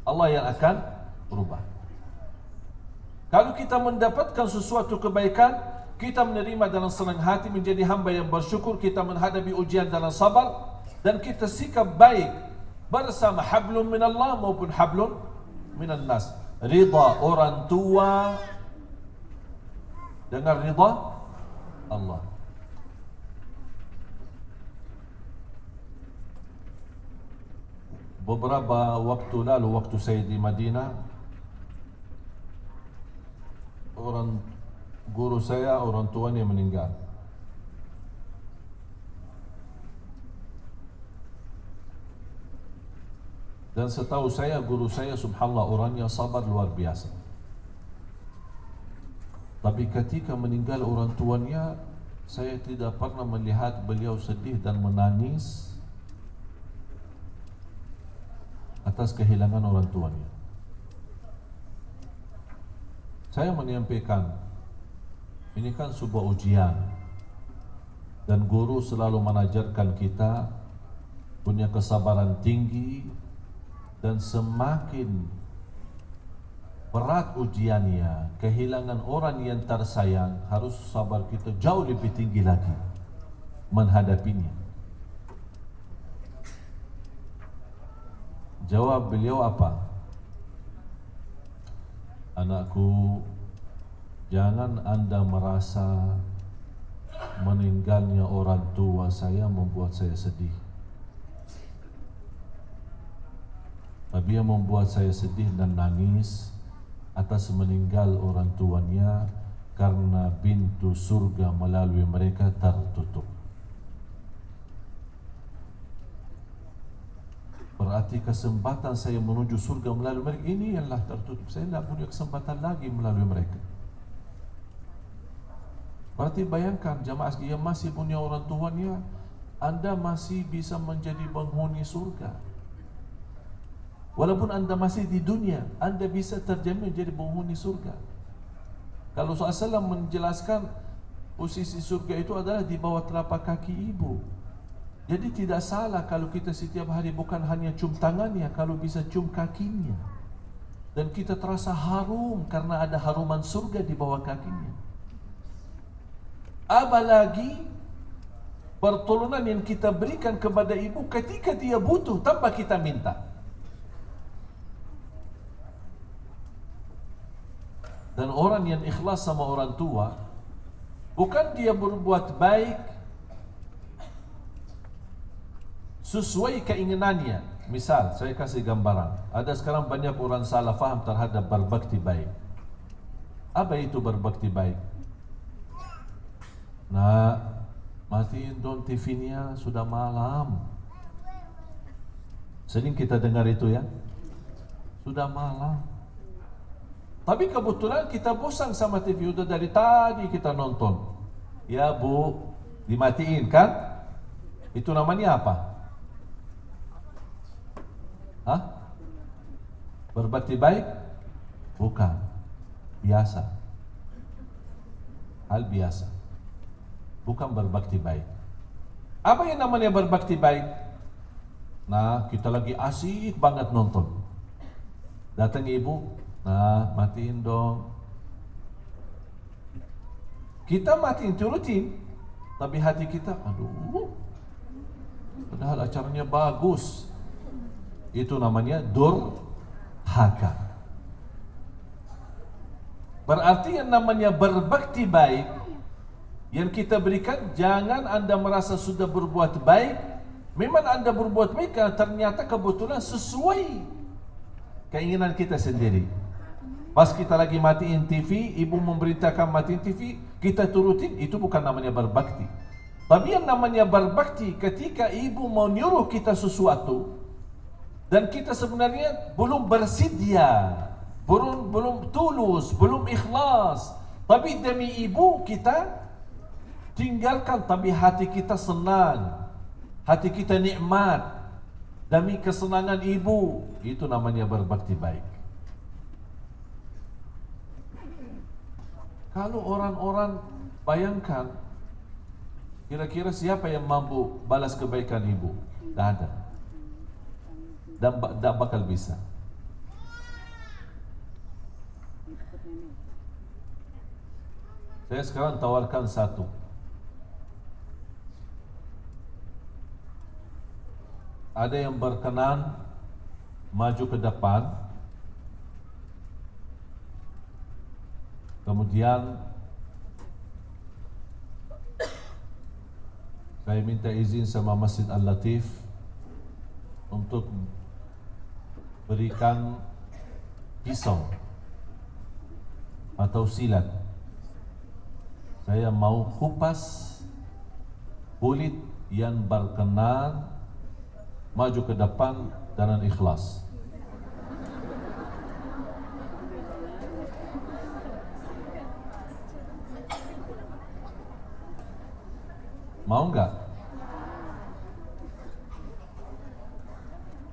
Allah yang akan rubah. Kalau kita mendapatkan sesuatu kebaikan, kita menerima dengan senang hati, menjadi hamba yang bersyukur. Kita menghadapi ujian dalam sabar, dan kita sikap baik bersama hablum minallah maupun hablum minan nas. Ridha orang tua dengan ridha Allah. Beberapa waktu lalu, waktu saya di Madinah, guru saya, orang tuanya meninggal. Dan setahu saya, guru saya subhanallah orangnya sabar luar biasa. Tapi ketika meninggal orang tuanya, saya tidak pernah melihat beliau sedih dan menangis atas kehilangan orang tuanya. Saya menyampaikan, ini kan sebuah ujian, dan guru selalu mengajarkan kita punya kesabaran tinggi, dan semakin berat ujiannya, kehilangan orang yang tersayang, harus sabar kita jauh lebih tinggi lagi menghadapinya. Jawab beliau apa? Anakku, jangan Anda merasa meninggalnya orang tua saya membuat saya sedih. Tapi yang membuat saya sedih dan nangis atas meninggal orang tuanya karena pintu surga melalui mereka tertutup. Berarti kesempatan saya menuju surga melalui mereka ini ialah tertutup. Saya tidak punya kesempatan lagi melalui mereka. Berarti bayangkan jamaah yang masih punya orang tuanya, anda masih bisa menjadi penghuni surga. Walaupun anda masih di dunia, anda bisa terjamin menjadi penghuni surga. Kalau SAW menjelaskan posisi surga itu adalah di bawah telapak kaki ibu. Jadi tidak salah kalau kita setiap hari bukan hanya cium tangannya, kalau bisa cium kakinya. Dan kita terasa harum karena ada haruman surga di bawah kakinya. Apalagi pertolongan yang kita berikan kepada ibu ketika dia butuh tanpa kita minta. Dan orang yang ikhlas sama orang tua, bukan dia berbuat baik sesuai keinginannya. Misal, saya kasih gambaran. Ada sekarang banyak orang salah faham terhadap berbakti baik. Apa itu berbakti baik? Nah, matiin dong TV-nya, sudah malam. Sering kita dengar itu ya. Sudah malam. Tapi kebetulan kita bosan sama TV, udah dari tadi kita nonton. Ya bu, dimatiin kan? Itu namanya apa? Hah? Berbakti baik? Bukan. Biasa. Hal biasa. Bukan berbakti baik. Apa yang namanya berbakti baik? Nah, kita lagi asik banget nonton. Datang ibu, nah matiin dong. Kita matiin, turutin. Tapi hati kita, aduh, padahal acaranya bagus. Itu namanya durhaka. Berarti yang namanya berbakti baik, yang kita berikan, jangan anda merasa sudah berbuat baik. Memang anda berbuat baik karena ternyata kebetulan sesuai keinginan kita sendiri. Pas kita lagi matiin TV, ibu memerintahkan matiin TV, kita turutin, itu bukan namanya berbakti. Tapi yang namanya berbakti ketika ibu mau nyuruh kita sesuatu dan kita sebenarnya belum bersedia, belum tulus, belum ikhlas, tapi demi ibu kita tinggalkan, tapi hati kita senang, hati kita nikmat demi kesenangan ibu. Itu namanya berbakti baik. Kalau orang-orang, bayangkan, kira-kira siapa yang mampu balas kebaikan ibu? Tidak ada. Dan tidak bakal bisa. Saya sekarang tawarkan satu. Ada yang berkenan maju ke depan, kemudian saya minta izin sama Masjid Al-Latif untuk berikan pisau atau silat. Saya mau kupas kulit yang berkenan maju ke depan dengan ikhlas. Mau enggak?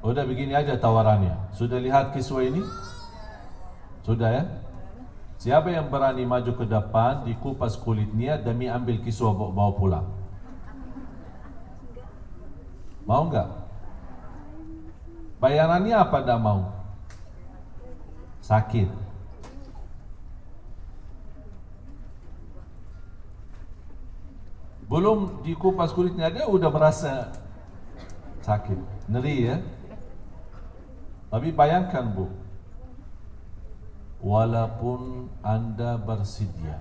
Udah begini aja tawarannya. Sudah lihat kiswah ini? Sudah ya? Siapa yang berani maju ke depan, dikupas kulitnya demi ambil kiswah bawa pulang? Mau enggak? Bayarannya apa enggak mau? Sakit. Belum dikupas kulitnya dia udah merasa sakit, ngeri ya. Tapi bayangkan bu, walaupun anda bersedia,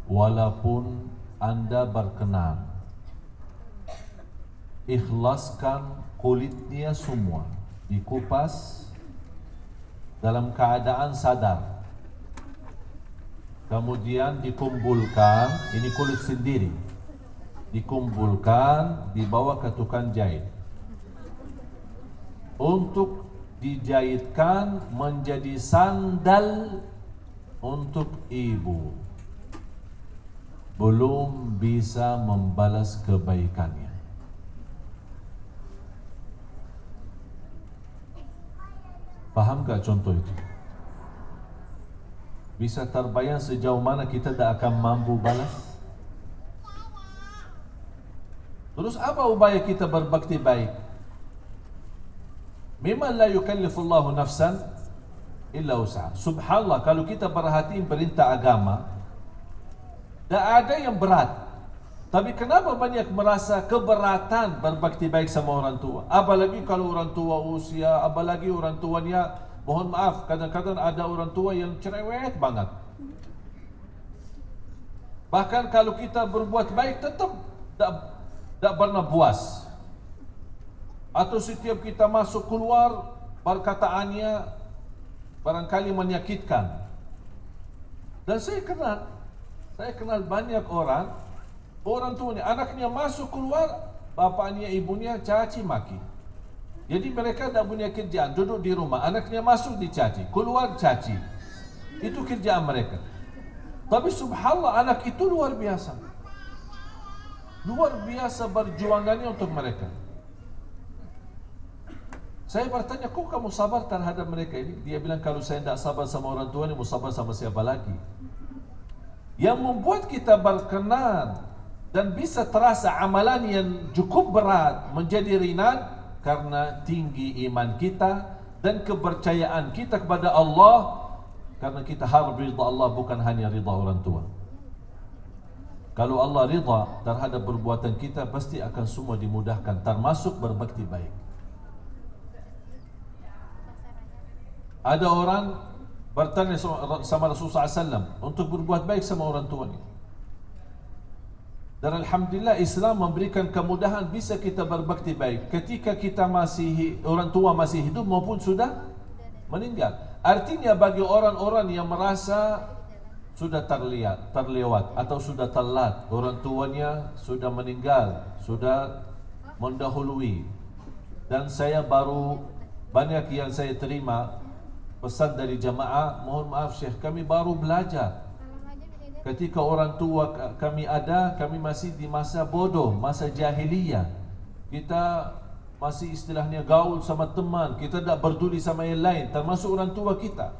walaupun anda berkenan, ikhlaskan kulitnya semua, dikupas, dalam keadaan sadar, kemudian dikumpulkan, ini kulit sendiri, dikumpulkan, dibawa ke tukang jahit untuk dijahitkan menjadi sandal untuk ibu. Belum bisa membalas kebaikannya. Faham tak contoh itu? Bisa terbayang sejauh mana kita tak akan mampu balas? Terus apa upaya kita berbakti baik? Memang la yukallifullahu nafsan illa usaha. Subhanallah, kalau kita perhatiin perintah agama, tak ada yang berat. Tapi kenapa banyak merasa keberatan berbakti baik sama orang tua? Apalagi kalau orang tua usia, apalagi orang tuanya, mohon maaf, kadang-kadang ada orang tua yang cerewet banget. Bahkan kalau kita berbuat baik tetap tak pernah puas. Atau setiap kita masuk keluar, perkataannya barangkali menyakitkan. Dan saya kenal banyak orang tuanya, anaknya masuk keluar, bapaknya ibunya caci maki. Jadi mereka tak punya kerjaan, duduk di rumah, anaknya masuk dicaci, keluar caci. Itu kerjaan mereka. Tapi subhanallah, anak itu luar biasa. Luar biasa berjuangannya untuk mereka. Saya bertanya, kok kamu sabar terhadap mereka ini? Dia bilang, kalau saya tidak sabar sama orang tua ini, mau sabar sama siapa lagi? Yang membuat kita berkenan dan bisa terasa amalan yang cukup berat menjadi ringan karena tinggi iman kita dan kepercayaan kita kepada Allah, karena kita harap ridha Allah, bukan hanya ridha orang tua. Kalau Allah ridha terhadap perbuatan kita, pasti akan semua dimudahkan, termasuk berbakti baik. Ada orang bertanya sama Rasulullah SAW untuk berbuat baik sama orang tuanya. Dan alhamdulillah Islam memberikan kemudahan bisa kita berbakti baik ketika kita orang tua masih hidup maupun sudah meninggal. Artinya bagi orang-orang yang merasa sudah terlewat atau sudah telat, orang tuanya sudah meninggal, sudah mendahului, dan saya baru banyak yang saya terima pesan dari jamaah, mohon maaf Syekh, kami baru belajar. Ketika orang tua kami masih di masa bodoh, masa jahiliyah. Kita masih istilahnya gaul sama teman, kita tak peduli sama yang lain, termasuk orang tua kita.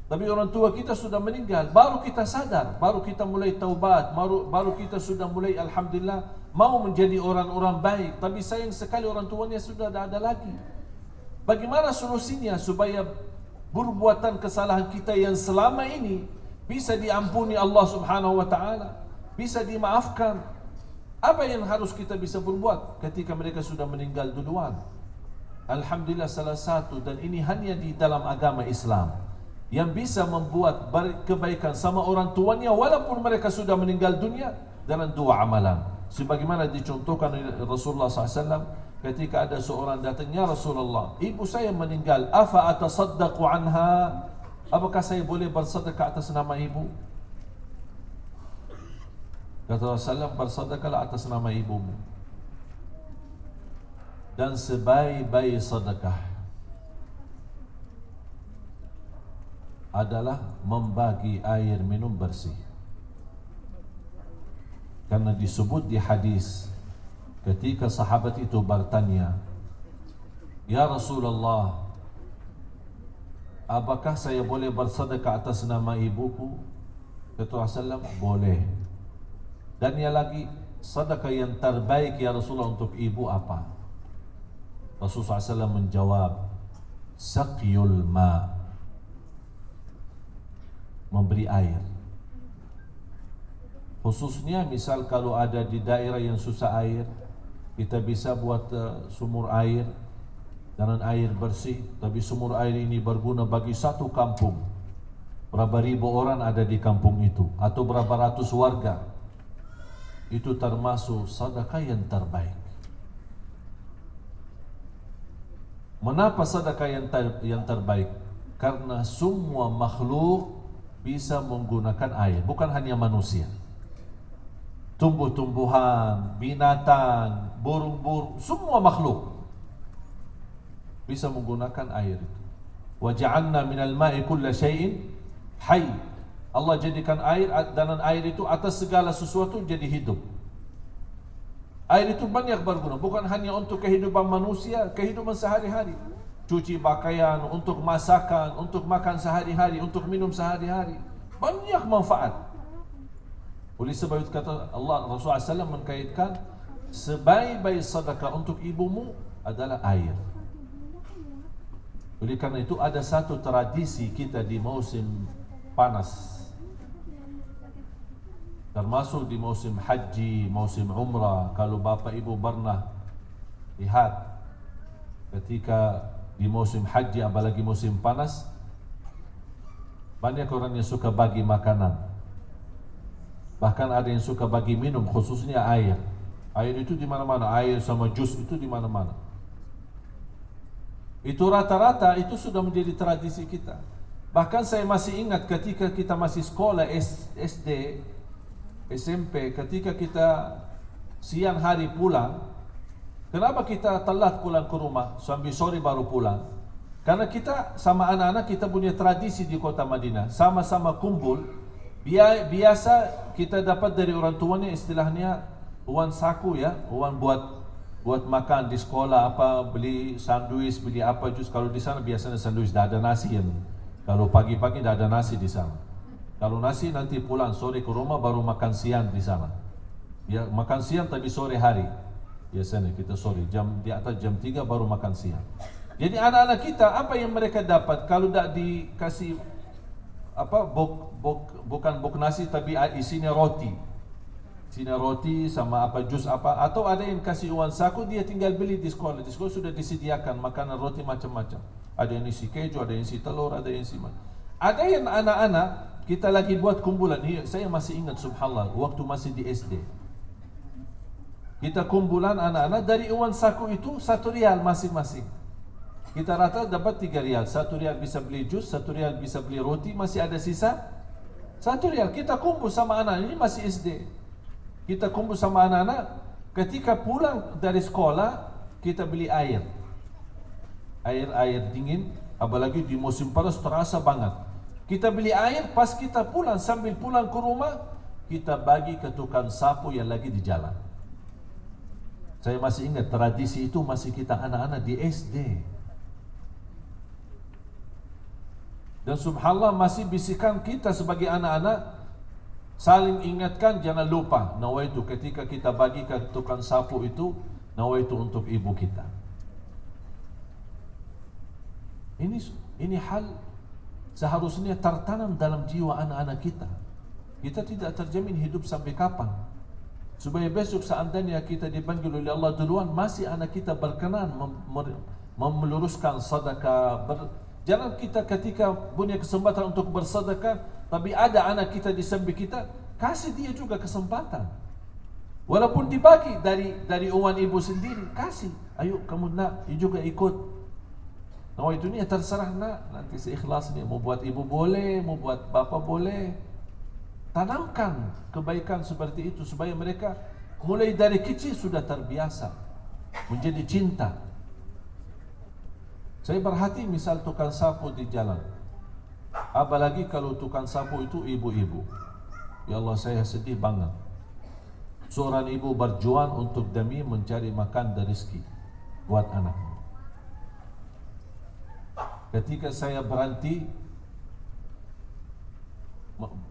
Tapi orang tua kita sudah meninggal, baru kita sadar, baru kita mulai taubat, baru kita sudah mulai alhamdulillah mau menjadi orang-orang baik. Tapi sayang sekali orang tuanya sudah tak ada lagi. Bagaimana solusinya supaya perbuatan kesalahan kita yang selama ini bisa diampuni Allah Subhanahu wa taala, bisa dimaafkan? Apa yang harus kita bisa berbuat ketika mereka sudah meninggal duluan? Alhamdulillah, salah satu, dan ini hanya di dalam agama Islam, yang bisa membuat kebaikan sama orang tuanya walaupun mereka sudah meninggal dunia, dengan dua amalan. Sebagaimana dicontohkan oleh Rasulullah SAW ketika ada seorang datang, ya Rasulullah, ibu saya meninggal, afa atasaddaqu anha? Apakah saya boleh bersedekah atas nama ibu? Kata Rasulullah, bersedekahlah atas nama ibumu. Dan sebaik-baik sedekah adalah membagi air minum bersih. Karena disebut di hadis, ketika sahabat itu bertanya, ya Rasulullah, apakah saya boleh bersedekah atas nama ibuku? Kata Rasulullah, boleh. Dan yang lagi, sedekah yang terbaik ya Rasulullah untuk ibu apa? Rasulullah SAW menjawab, saqyul ma, memberi air. Khususnya misal kalau ada di daerah yang susah air, kita bisa buat sumur air dengan air bersih. Tapi sumur air ini berguna bagi satu kampung, berapa ribu orang ada di kampung itu, atau berapa ratus warga. Itu termasuk sedekah yang terbaik. Mengapa sedekah yang terbaik? Karena semua makhluk bisa menggunakan air, bukan hanya manusia. Tumbuh-tumbuhan, binatang, burung-burung, semua makhluk bisa menggunakan air itu. Wa ja'alna minal ma'i kulla syai'in hayy. Allah jadikan air, dan air itu atas segala sesuatu jadi hidup. Air itu banyak berguna, bukan hanya untuk kehidupan manusia, kehidupan sehari-hari. Cuci pakaian, untuk masakan, untuk makan sehari-hari, untuk minum sehari-hari. Banyak manfaat. Oleh sebab itu kata Allah, Rasulullah SAW mengkaitkan sebaik-baik sedekah untuk ibumu adalah air. Oleh karena itu ada satu tradisi kita di musim panas, termasuk di musim haji, musim umrah. Kalau bapa ibu pernah lihat ketika di musim haji, apalagi musim panas, banyak orang yang suka bagi makanan. Bahkan ada yang suka bagi minum, khususnya air. Air itu di mana-mana, air sama jus itu di mana-mana. Itu rata-rata itu sudah menjadi tradisi kita. Bahkan saya masih ingat ketika kita masih sekolah SD, SMP, ketika kita siang hari pulang, kenapa kita telat pulang ke rumah sampai sore baru pulang? Karena kita sama anak-anak kita punya tradisi di kota Madinah, sama-sama kumpul. Biasa kita dapat dari orang tuanya istilahnya uang saku ya, uang buat makan di sekolah, apa beli sandwich, beli apa jus. Kalau di sana biasanya sandwich dah ada nasi ya. Kalau pagi-pagi dah ada nasi di sana. Kalau nasi nanti pulang sore ke rumah baru makan siang di sana. Ya makan siang tapi sore hari. Biasanya kita sore di atas jam 3 baru makan siang. Jadi anak-anak kita apa yang mereka dapat kalau tak dikasih apa bukan bok nasi tapi isinya roti. Isinya roti sama apa jus apa, atau ada yang kasih uang saku, dia tinggal beli di sekolah. Di sekolah sudah disediakan makanan roti macam-macam. Ada yang isi keju, ada yang isi telur, ada yang isi ada yang anak-anak kita lagi buat kumpulan. Saya masih ingat subhanallah waktu masih di SD. Kita kumpulan anak-anak dari uang saku itu 1 rial masing-masing. Kita rata dapat 3 rial. 1 rial bisa beli jus, 1 rial bisa beli roti, masih ada sisa 1 rial. Kita kumpul sama anak, ini masih SD. Kita kumpul sama anak-anak, ketika pulang dari sekolah kita beli air. Air dingin, apalagi di musim panas terasa banget. Kita beli air, pas kita pulang, sambil pulang ke rumah, kita bagi ke tukang sapu yang lagi di jalan. Saya masih ingat tradisi itu masih kita anak-anak di SD. Dan subhanallah masih bisikan kita sebagai anak-anak, saling ingatkan jangan lupa nawaitu ketika kita bagi ke tukang sapu itu, nawaitu untuk ibu kita. Ini hal seharusnya tertanam dalam jiwa anak-anak kita. Kita tidak terjamin hidup sampai kapan. Supaya besok seandainya kita dipanggil oleh Allah duluan, masih anak kita berkenan meluruskan sedekah. Jangan kita ketika punya kesempatan untuk bersedekah, tapi ada anak kita di samping kita, kasih dia juga kesempatan. Walaupun dibagi dari uang ibu sendiri, kasih. Ayo kamu nak, juga ikut. Nah itu ni terserah nak, nanti seikhlasnya. Mau buat ibu boleh, mau buat bapa boleh. Tanamkan kebaikan seperti itu supaya mereka mulai dari kecil sudah terbiasa menjadi cinta. Saya perhati misal tukang sapu di jalan, apalagi kalau tukang sapu itu ibu-ibu. Ya Allah, saya sedih banget. Seorang ibu berjuang untuk demi mencari makan dan rezeki buat anaknya. Ketika saya berhenti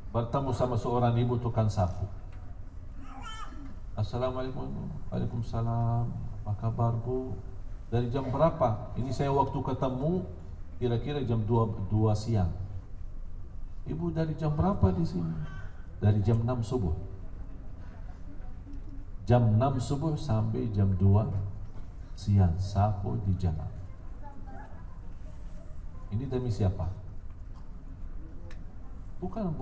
bertemu sama seorang ibu tukang sapu. Assalamualaikum. Waalaikumsalam. Apa kabar bu? Dari jam berapa? Ini saya waktu ketemu kira-kira jam 2 siang. Ibu dari jam berapa di sini? Dari jam 6 subuh. Jam 6 subuh sampai jam 2 siang sapu di jalan. Ini demi siapa? Bukan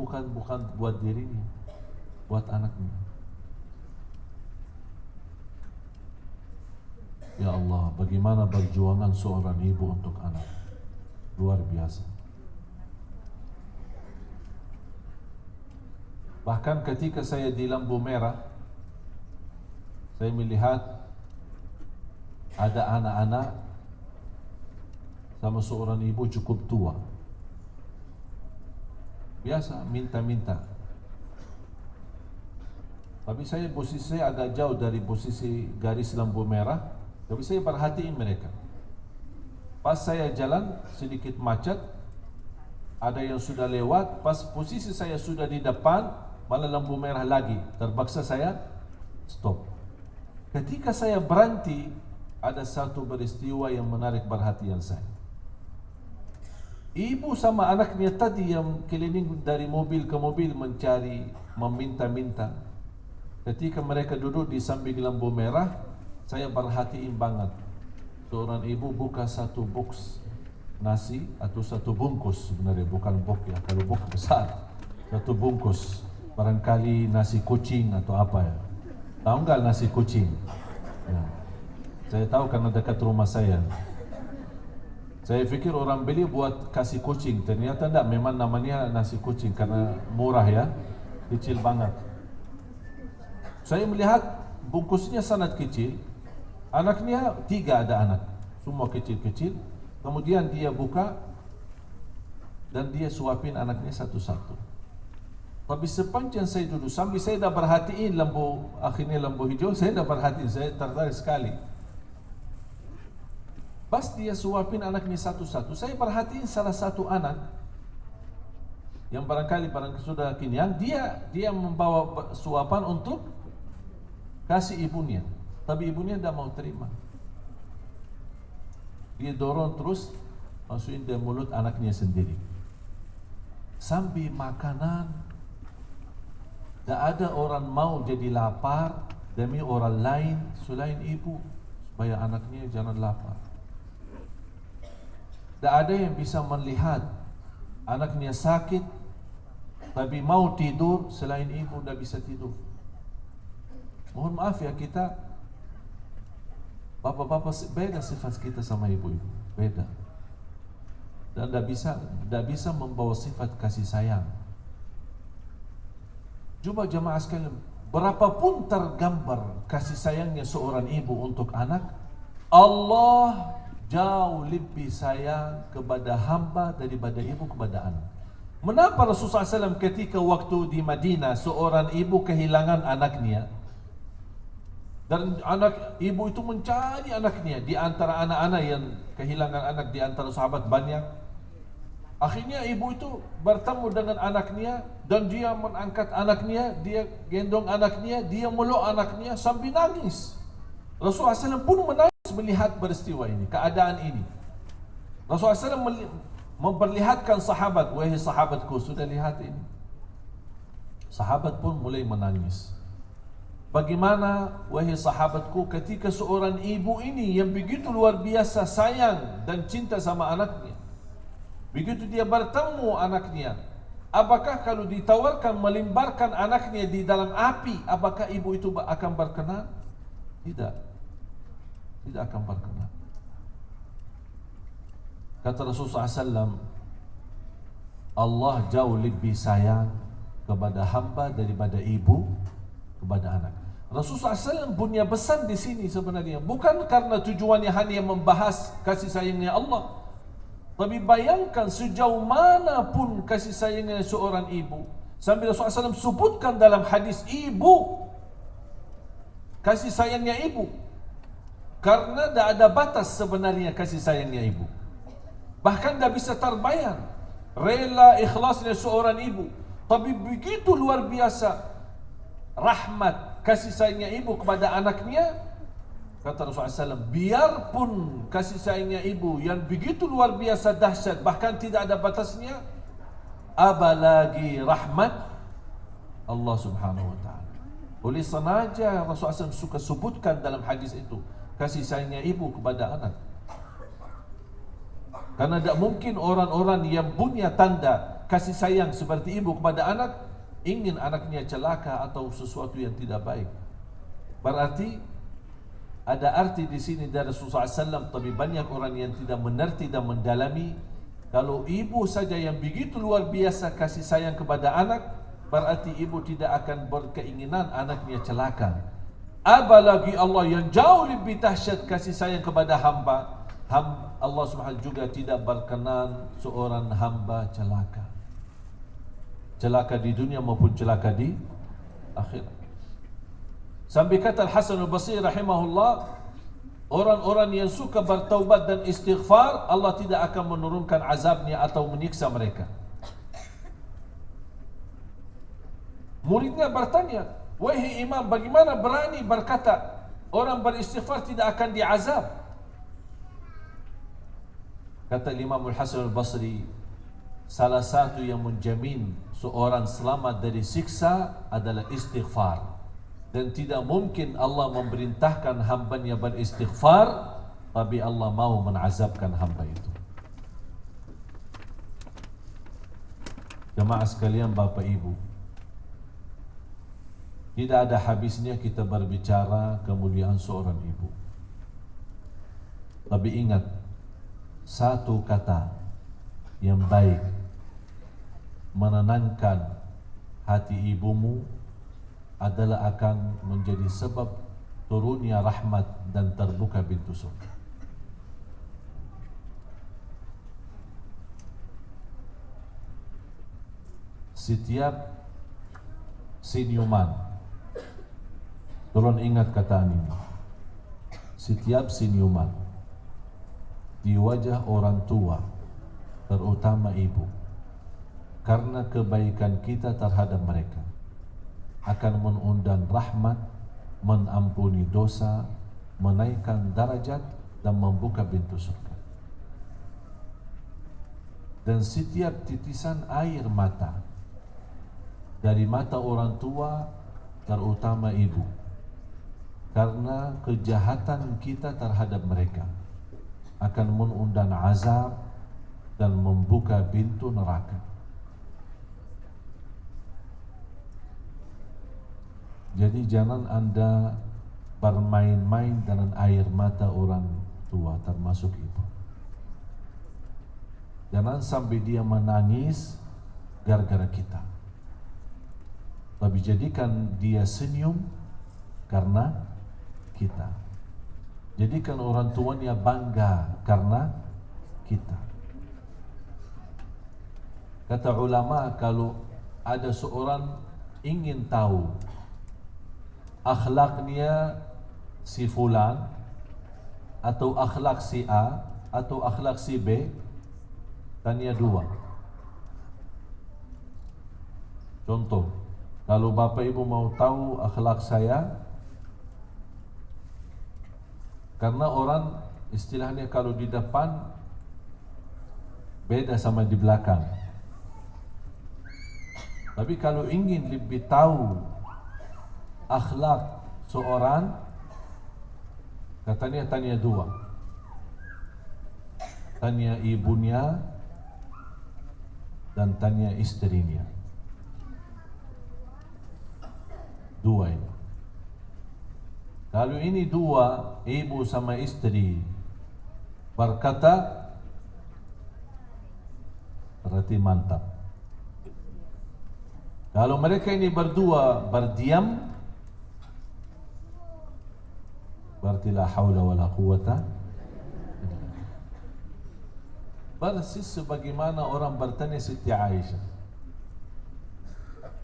buat dirinya, buat anaknya. Ya Allah, bagaimana perjuangan seorang ibu untuk anak. Luar biasa. Bahkan ketika saya di Lampu Merah, saya melihat ada anak-anak sama seorang ibu cukup tua, biasa minta-minta. Tapi posisi saya agak jauh dari posisi garis lampu merah, tapi saya perhatiin mereka. Pas saya jalan sedikit macet, ada yang sudah lewat, pas posisi saya sudah di depan, malah lampu merah lagi, terpaksa saya stop. Ketika saya berhenti, ada satu peristiwa yang menarik perhatian saya. Ibu sama anaknya tadi yang keliling dari mobil ke mobil mencari, meminta-minta. Ketika mereka duduk di samping lampu merah, saya perhatiin banget. Seorang ibu buka satu box nasi atau satu bungkus, sebenarnya bukan box ya, kalau box besar. Satu bungkus, barangkali nasi kucing atau apa ya. Tahu enggak nasi kucing? Ya. Saya tahu karena dekat rumah saya. Saya pikir orang beli buat kasih kucing, ternyata enggak, memang namanya nasi kucing karena murah ya, kecil banget. Saya melihat bungkusnya sangat kecil, anaknya 3 ada anak, semua kecil-kecil. Kemudian dia buka dan dia suapin anaknya satu-satu. Tapi sepanjang saya duduk, sambil saya dah perhatiin akhirnya lampu hijau, saya dah perhatiin, saya tertarik sekali. Pas dia suapin anaknya satu-satu, saya perhatiin salah satu anak yang barangkali sudah kenyang, dia membawa suapan untuk kasih ibunya, tapi ibunya tidak mau terima. Dia dorong terus, masukin di mulut anaknya sendiri. Sambil makanan, tidak ada orang mau jadi lapar demi orang lain selain ibu, supaya anaknya jangan lapar. Tidak ada yang bisa melihat anaknya sakit tapi mau tidur selain ibu tidak bisa tidur. Mohon maaf ya, kita bapak-bapak beda sifat kita sama ibu-ibu, beda. Dan tidak bisa membawa sifat kasih sayang. Coba jemaah sekalian, berapapun tergambar kasih sayangnya seorang ibu untuk anak, Allah jauh lebih sayang kepada hamba daripada ibu kepada anak. Mengapa Rasulullah SAW ketika waktu di Madinah seorang ibu kehilangan anaknya, dan anak ibu itu mencari anaknya di antara anak-anak yang kehilangan anak, di antara sahabat banyak. Akhirnya ibu itu bertemu dengan anaknya dan dia mengangkat anaknya, dia gendong anaknya, dia meluk anaknya sambil nangis. Rasulullah SAW pun menangis melihat peristiwa ini, keadaan ini. Rasulullah SAW memperlihatkan sahabat, wahai sahabatku, sudah lihat ini. Sahabat pun mulai menangis. Bagaimana wahai sahabatku ketika seorang ibu ini yang begitu luar biasa sayang dan cinta sama anaknya, begitu dia bertemu anaknya, apakah kalau ditawarkan melimparkan anaknya di dalam api, apakah ibu itu akan berkenan? Tidak akan berkenan. Kata Rasulullah SAW, Allah jauh lebih sayang kepada hamba daripada ibu kepada anak. Rasulullah SAW punya pesan di sini sebenarnya bukan karena tujuannya hanya membahas kasih sayangnya Allah, tapi bayangkan sejauh mana pun kasih sayangnya seorang ibu. Sambil Rasulullah SAW sebutkan dalam hadis ibu, kasih sayangnya ibu, karena tidak ada batas sebenarnya kasih sayangnya ibu. Bahkan tidak bisa terbayang rela ikhlasnya seorang ibu, tapi begitu luar biasa rahmat kasih sayangnya ibu kepada anaknya. Kata Rasulullah SAW, biarpun kasih sayangnya ibu yang begitu luar biasa dahsyat, bahkan tidak ada batasnya, apalagi rahmat Allah Subhanahu Wa Taala. Oleh sengaja Rasulullah SAW suka sebutkan dalam hadis itu kasih sayangnya ibu kepada anak, karena tidak mungkin orang-orang yang punya tanda kasih sayang seperti ibu kepada anak ingin anaknya celaka atau sesuatu yang tidak baik. Berarti ada arti di sini dari Rasulullah SAW, tapi banyak orang yang tidak mengerti dan mendalami. Kalau ibu saja yang begitu luar biasa kasih sayang kepada anak, berarti ibu tidak akan berkeinginan anaknya celaka. Apalagi Allah yang jauh lebih dahsyat kasih sayang kepada hamba. Allah Subhanahu juga tidak berkenan seorang hamba celaka. Celaka di dunia maupun celaka di akhirat. Sampai kata Al-Hasan Al-Basri rahimahullah, orang-orang yang suka bertaubat dan istighfar, Allah tidak akan menurunkan azabnya atau menyiksa mereka. Muridnya bertanya, wahai imam, bagaimana berani berkata orang beristighfar tidak akan diazab? Kata Imam Al-Hasan Al-Basri, salah satu yang menjamin seorang selamat dari siksa adalah istighfar. Dan tidak mungkin Allah memerintahkan hambanya beristighfar, tapi Allah mau menazabkan hamba itu. Jemaah sekalian, Bapak Ibu, tidak ada habisnya kita berbicara kemuliaan seorang ibu. Tapi ingat, satu kata yang baik menenangkan hati ibumu adalah akan menjadi sebab turunnya rahmat dan terbuka pintu surga. Setiap senyuman, tolong ingat kataan ini, setiap senyuman di wajah orang tua, terutama ibu, karena kebaikan kita terhadap mereka, akan mengundang rahmat, mengampuni dosa, menaikkan darajat, dan membuka pintu surga. Dan setiap titisan air mata dari mata orang tua, terutama ibu, karena kejahatan kita terhadap mereka, akan mengundang azab dan membuka pintu neraka. Jadi jangan Anda bermain-main dengan air mata orang tua, termasuk ibu. Jangan sampai dia menangis gara-gara kita, tapi jadikan dia senyum karena kita. Jadikan orang tuanya bangga karena kita. Kata ulama, kalau ada seorang ingin tahu akhlaknya si fulan, atau akhlak si A, atau akhlak si B, tanya dua. Contoh, kalau Bapak Ibu mau tahu akhlak saya, karena orang istilahnya kalau di depan beda sama di belakang. Tapi kalau ingin lebih tahu akhlak seorang, katanya tanya dua. Tanya ibunya dan tanya istrinya. Dua ini. Kalau ini dua, ibu sama istri berkata, berarti mantap. Kalau mereka ini berdua berdiam, berarti la haula wala quwata. Persis sebagaimana orang bertanya Siti Aisyah.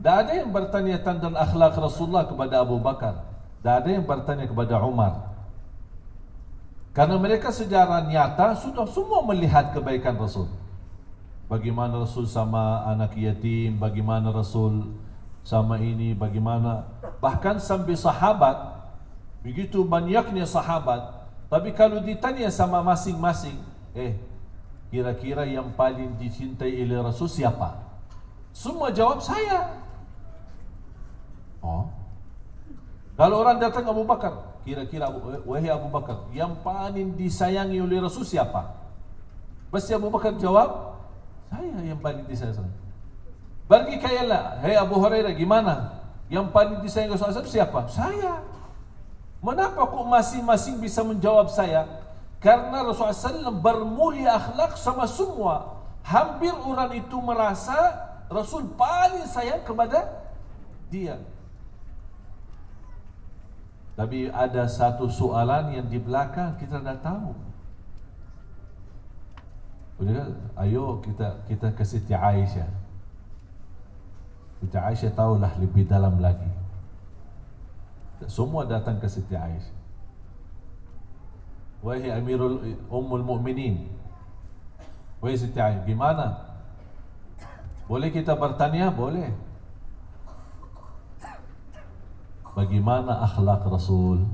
Tak ada yang bertanya tentang akhlak Rasulullah kepada Abu Bakar. Tak ada yang bertanya kepada Umar. Karena mereka secara nyata sudah semua melihat kebaikan Rasul. Bagaimana Rasul sama anak yatim, bagaimana Rasul sama ini, bagaimana. Bahkan sampai sahabat, begitu banyaknya sahabat, tapi kalau ditanya sama masing-masing, kira-kira yang paling dicintai oleh Rasul siapa? Semua jawab saya. Oh, kalau orang datang Abu Bakar, kira-kira wahai Abu Bakar, yang paling disayangi oleh Rasul siapa? Pasti Abu Bakar jawab, saya yang paling disayang. Bagi kayalah, hei Abu Hurairah, gimana? Yang paling disayang Rasul siapa? Saya. Mengapa kok masing-masing bisa menjawab saya? Karena Rasulullah SAW bermulia akhlak sama semua. Hampir orang itu merasa Rasul paling sayang kepada dia. Tapi ada satu soalan yang di belakang kita tidak tahu. Ayo kita ke Siti Aisyah. Siti Aisyah tahulah lebih dalam lagi. Semua datang ke Siti Aisyah. Wahai Amirul Ummul Mukminin, wahai Siti Aisyah, gimana? Boleh kita bertanya? Boleh. Bagaimana akhlak Rasul?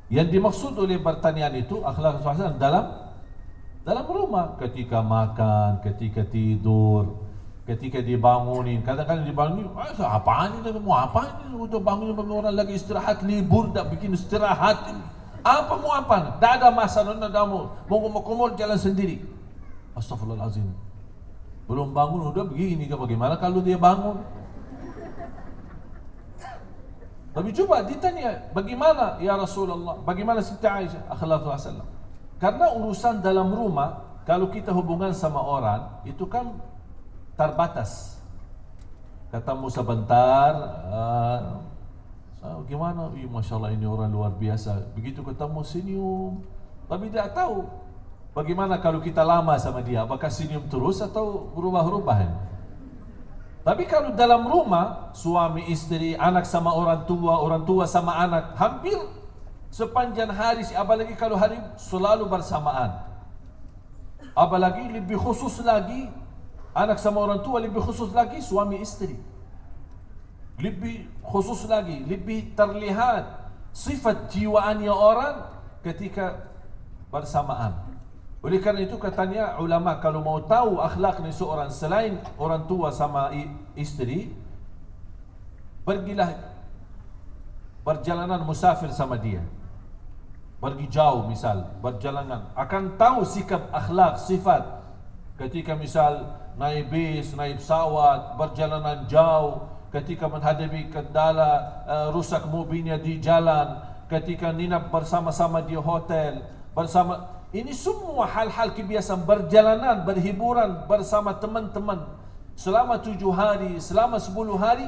Yang dimaksud oleh pertanyaan itu akhlak Rasul dalam rumah, ketika makan, ketika tidur, ketika dibangunin. Kadang-kadang dibangunin, apaan ini? Mau apa ini? Udah bangun orang lagi istirahat, libur, tak bikin istirahat. Apa mau apa? Tak ada masa, tak ada mau kumul jalan sendiri. Astaghfirullahalazim. Belum bangun udah begini, bagaimana kalau dia bangun? Tapi coba ditanya, bagaimana ya Rasulullah? Bagaimana Siti Aisyah akhlak Rasulullah? Karena urusan dalam rumah, kalau kita hubungan sama orang, itu kan terbatas. Ketemu sebentar, gimana? Masya Allah ini orang luar biasa. Begitu ketemu senyum. Tapi tidak tahu bagaimana kalau kita lama sama dia. Apakah senyum terus atau berubah-ubah? Tapi kalau dalam rumah, suami istri, anak sama orang tua sama anak, hampir sepanjang hari, apalagi kalau hari selalu bersamaan. Apalagi lebih khusus lagi, anak sama orang tua, lebih khusus lagi suami istri. Lebih khusus lagi, lebih terlihat sifat jiwaannya orang ketika bersamaan. Oleh karena itu katanya ulama, kalau mau tahu akhlaknya seorang selain orang tua sama istri, pergilah berjalanan musafir sama dia. Pergi jauh misal, berjalanan, akan tahu sikap akhlak, sifat. Ketika misal naik bis, naik pesawat, berjalanan jauh, ketika menghadapi kendala, rusak mobilnya di jalan, ketika nginap bersama-sama di hotel, bersama. Ini semua hal-hal kebiasaan berjalanan, berhiburan bersama teman-teman selama 7 hari, selama 10 hari,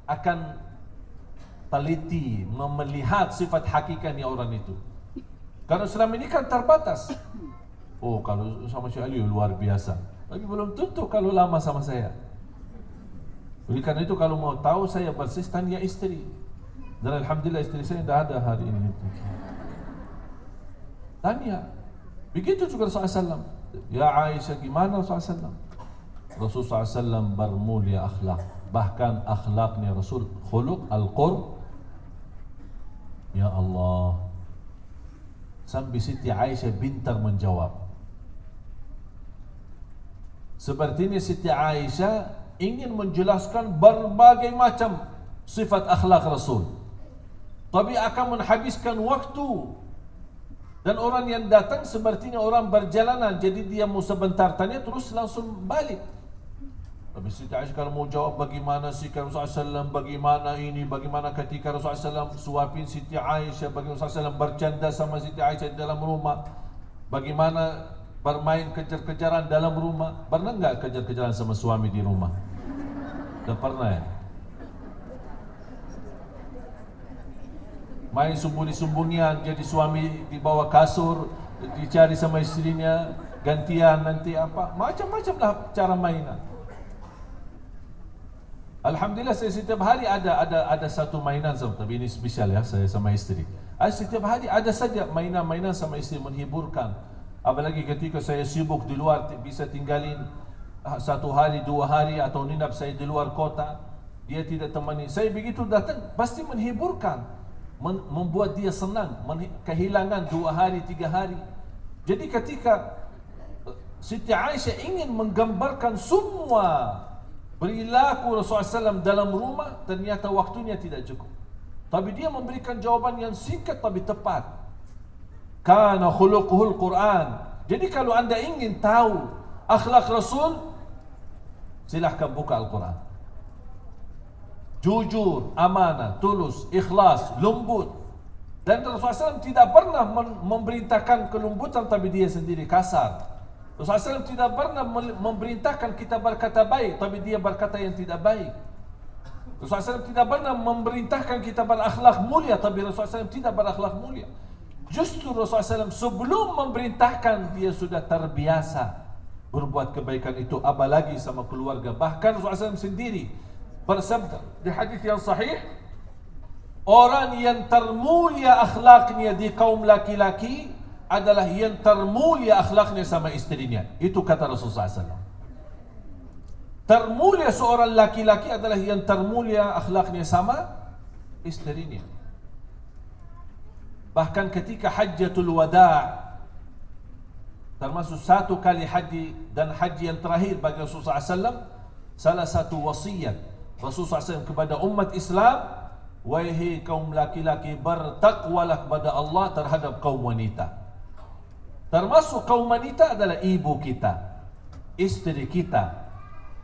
akan teliti melihat sifat hakikatnya orang itu. Karena selama ini kan terbatas. Oh, kalau sama Syekh Ali luar biasa. Tapi belum tentu kalau lama sama saya. Oleh karena itu kalau mau tahu, saya persis tanya istri. Dan alhamdulillah istri saya tidak ada hari ini. Tanya. Begitu juga Rasulullah SAW. Ya Aisyah, gimana Rasulullah SAW? Rasulullah SAW bermulia akhlak. Bahkan akhlaknya Rasul khuluq al-qurb. Ya Allah. Sampai Siti Aisyah pintar menjawab. Sepertinya Siti Aisyah ingin menjelaskan berbagai macam sifat akhlak Rasul, tapi akan menghabiskan waktu. Dan orang yang datang sepertinya orang berjalanan, jadi dia mau sebentar tanya terus langsung balik. Tapi Siti Aisyah kalau mau jawab bagaimana sikap Rasulullah SAW, bagaimana ini, bagaimana ketika Rasulullah SAW suapin Siti Aisyah, bagaimana Rasulullah SAW bercanda sama Siti Aisyah di dalam rumah, bagaimana bermain kejar-kejaran dalam rumah. Pernah enggak kejar-kejaran sama suami di rumah? Tidak pernah ya? Main sembunyi-sembunyian, jadi suami di bawah kasur, dicari sama istrinya, gantian nanti apa, macam-macam lah cara mainan. Alhamdulillah saya setiap hari ada satu mainan, tapi ini spesial ya, saya sama istri. Setiap hari ada saja mainan-mainan sama istri menghiburkan. Apalagi ketika saya sibuk di luar, bisa tinggalin 1 hari, 2 hari atau nginap saya di luar kota, dia tidak temani. Saya begitu datang pasti menghiburkan, membuat dia senang, kehilangan 2 hari, 3 hari. Jadi ketika Siti Aisyah ingin menggambarkan semua perilaku Rasulullah SAW dalam rumah, ternyata waktunya tidak cukup. Tapi dia memberikan jawaban yang singkat tapi tepat. Kana khuluquhul Quran. Jadi kalau anda ingin tahu akhlak Rasul, silahkan buka Al-Quran. Jujur, amanah, tulus, ikhlas, lembut. Dan Rasulullah SAW tidak pernah memerintahkan kelembutan, tapi dia sendiri kasar. Rasulullah SAW tidak pernah memerintahkan kita berkata baik, tapi dia berkata yang tidak baik. Rasulullah SAW tidak pernah memerintahkan kita berakhlak mulia, tapi Rasulullah SAW tidak berakhlak mulia. Justru Rasulullah SAW sebelum memerintahkan, dia sudah terbiasa berbuat kebaikan itu, apalagi sama keluarga. Bahkan Rasulullah SAW sendiri bersabda di hadis yang sahih, orang yang termulia akhlaknya di kaum laki-laki adalah yang termulia akhlaknya sama istrinya. Itu kata Rasulullah SAW. Termulia seorang laki-laki adalah yang termulia akhlaknya sama istrinya. Bahkan ketika Hajjatul Wada', termasuk satu kali haji dan haji yang terakhir bagi Rasulullah SAW, salah satu wasiat Rasulullah SAW kepada umat Islam, wahai kaum laki-laki, bertakwalah kepada Allah terhadap kaum wanita. Termasuk kaum wanita adalah ibu kita, istri kita,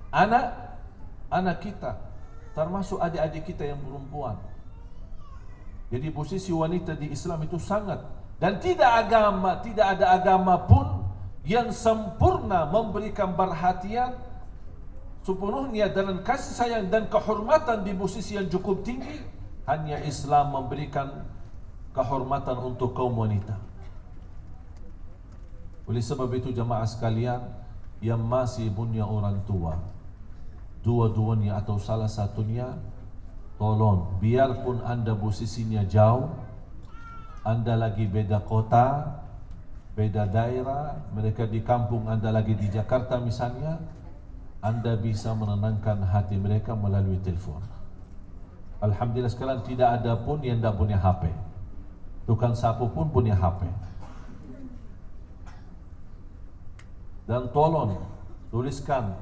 anak kita, termasuk adik-adik kita yang perempuan. Jadi posisi wanita di Islam itu sangat, dan tidak ada agama pun yang sempurna memberikan perhatian sepenuhnya dengan kasih sayang dan kehormatan di posisi yang cukup tinggi. Hanya Islam memberikan kehormatan untuk kaum wanita. Oleh sebab itu jamaah sekalian yang masih punya orang tua, dua-duanya atau salah satunya, tolong, biarpun anda posisinya jauh, anda lagi beda kota, beda daerah, mereka di kampung, anda lagi di Jakarta misalnya, anda bisa menenangkan hati mereka melalui telepon. Alhamdulillah sekarang tidak ada pun yang tidak punya HP. Tukang sapu pun punya HP. Dan tolong tuliskan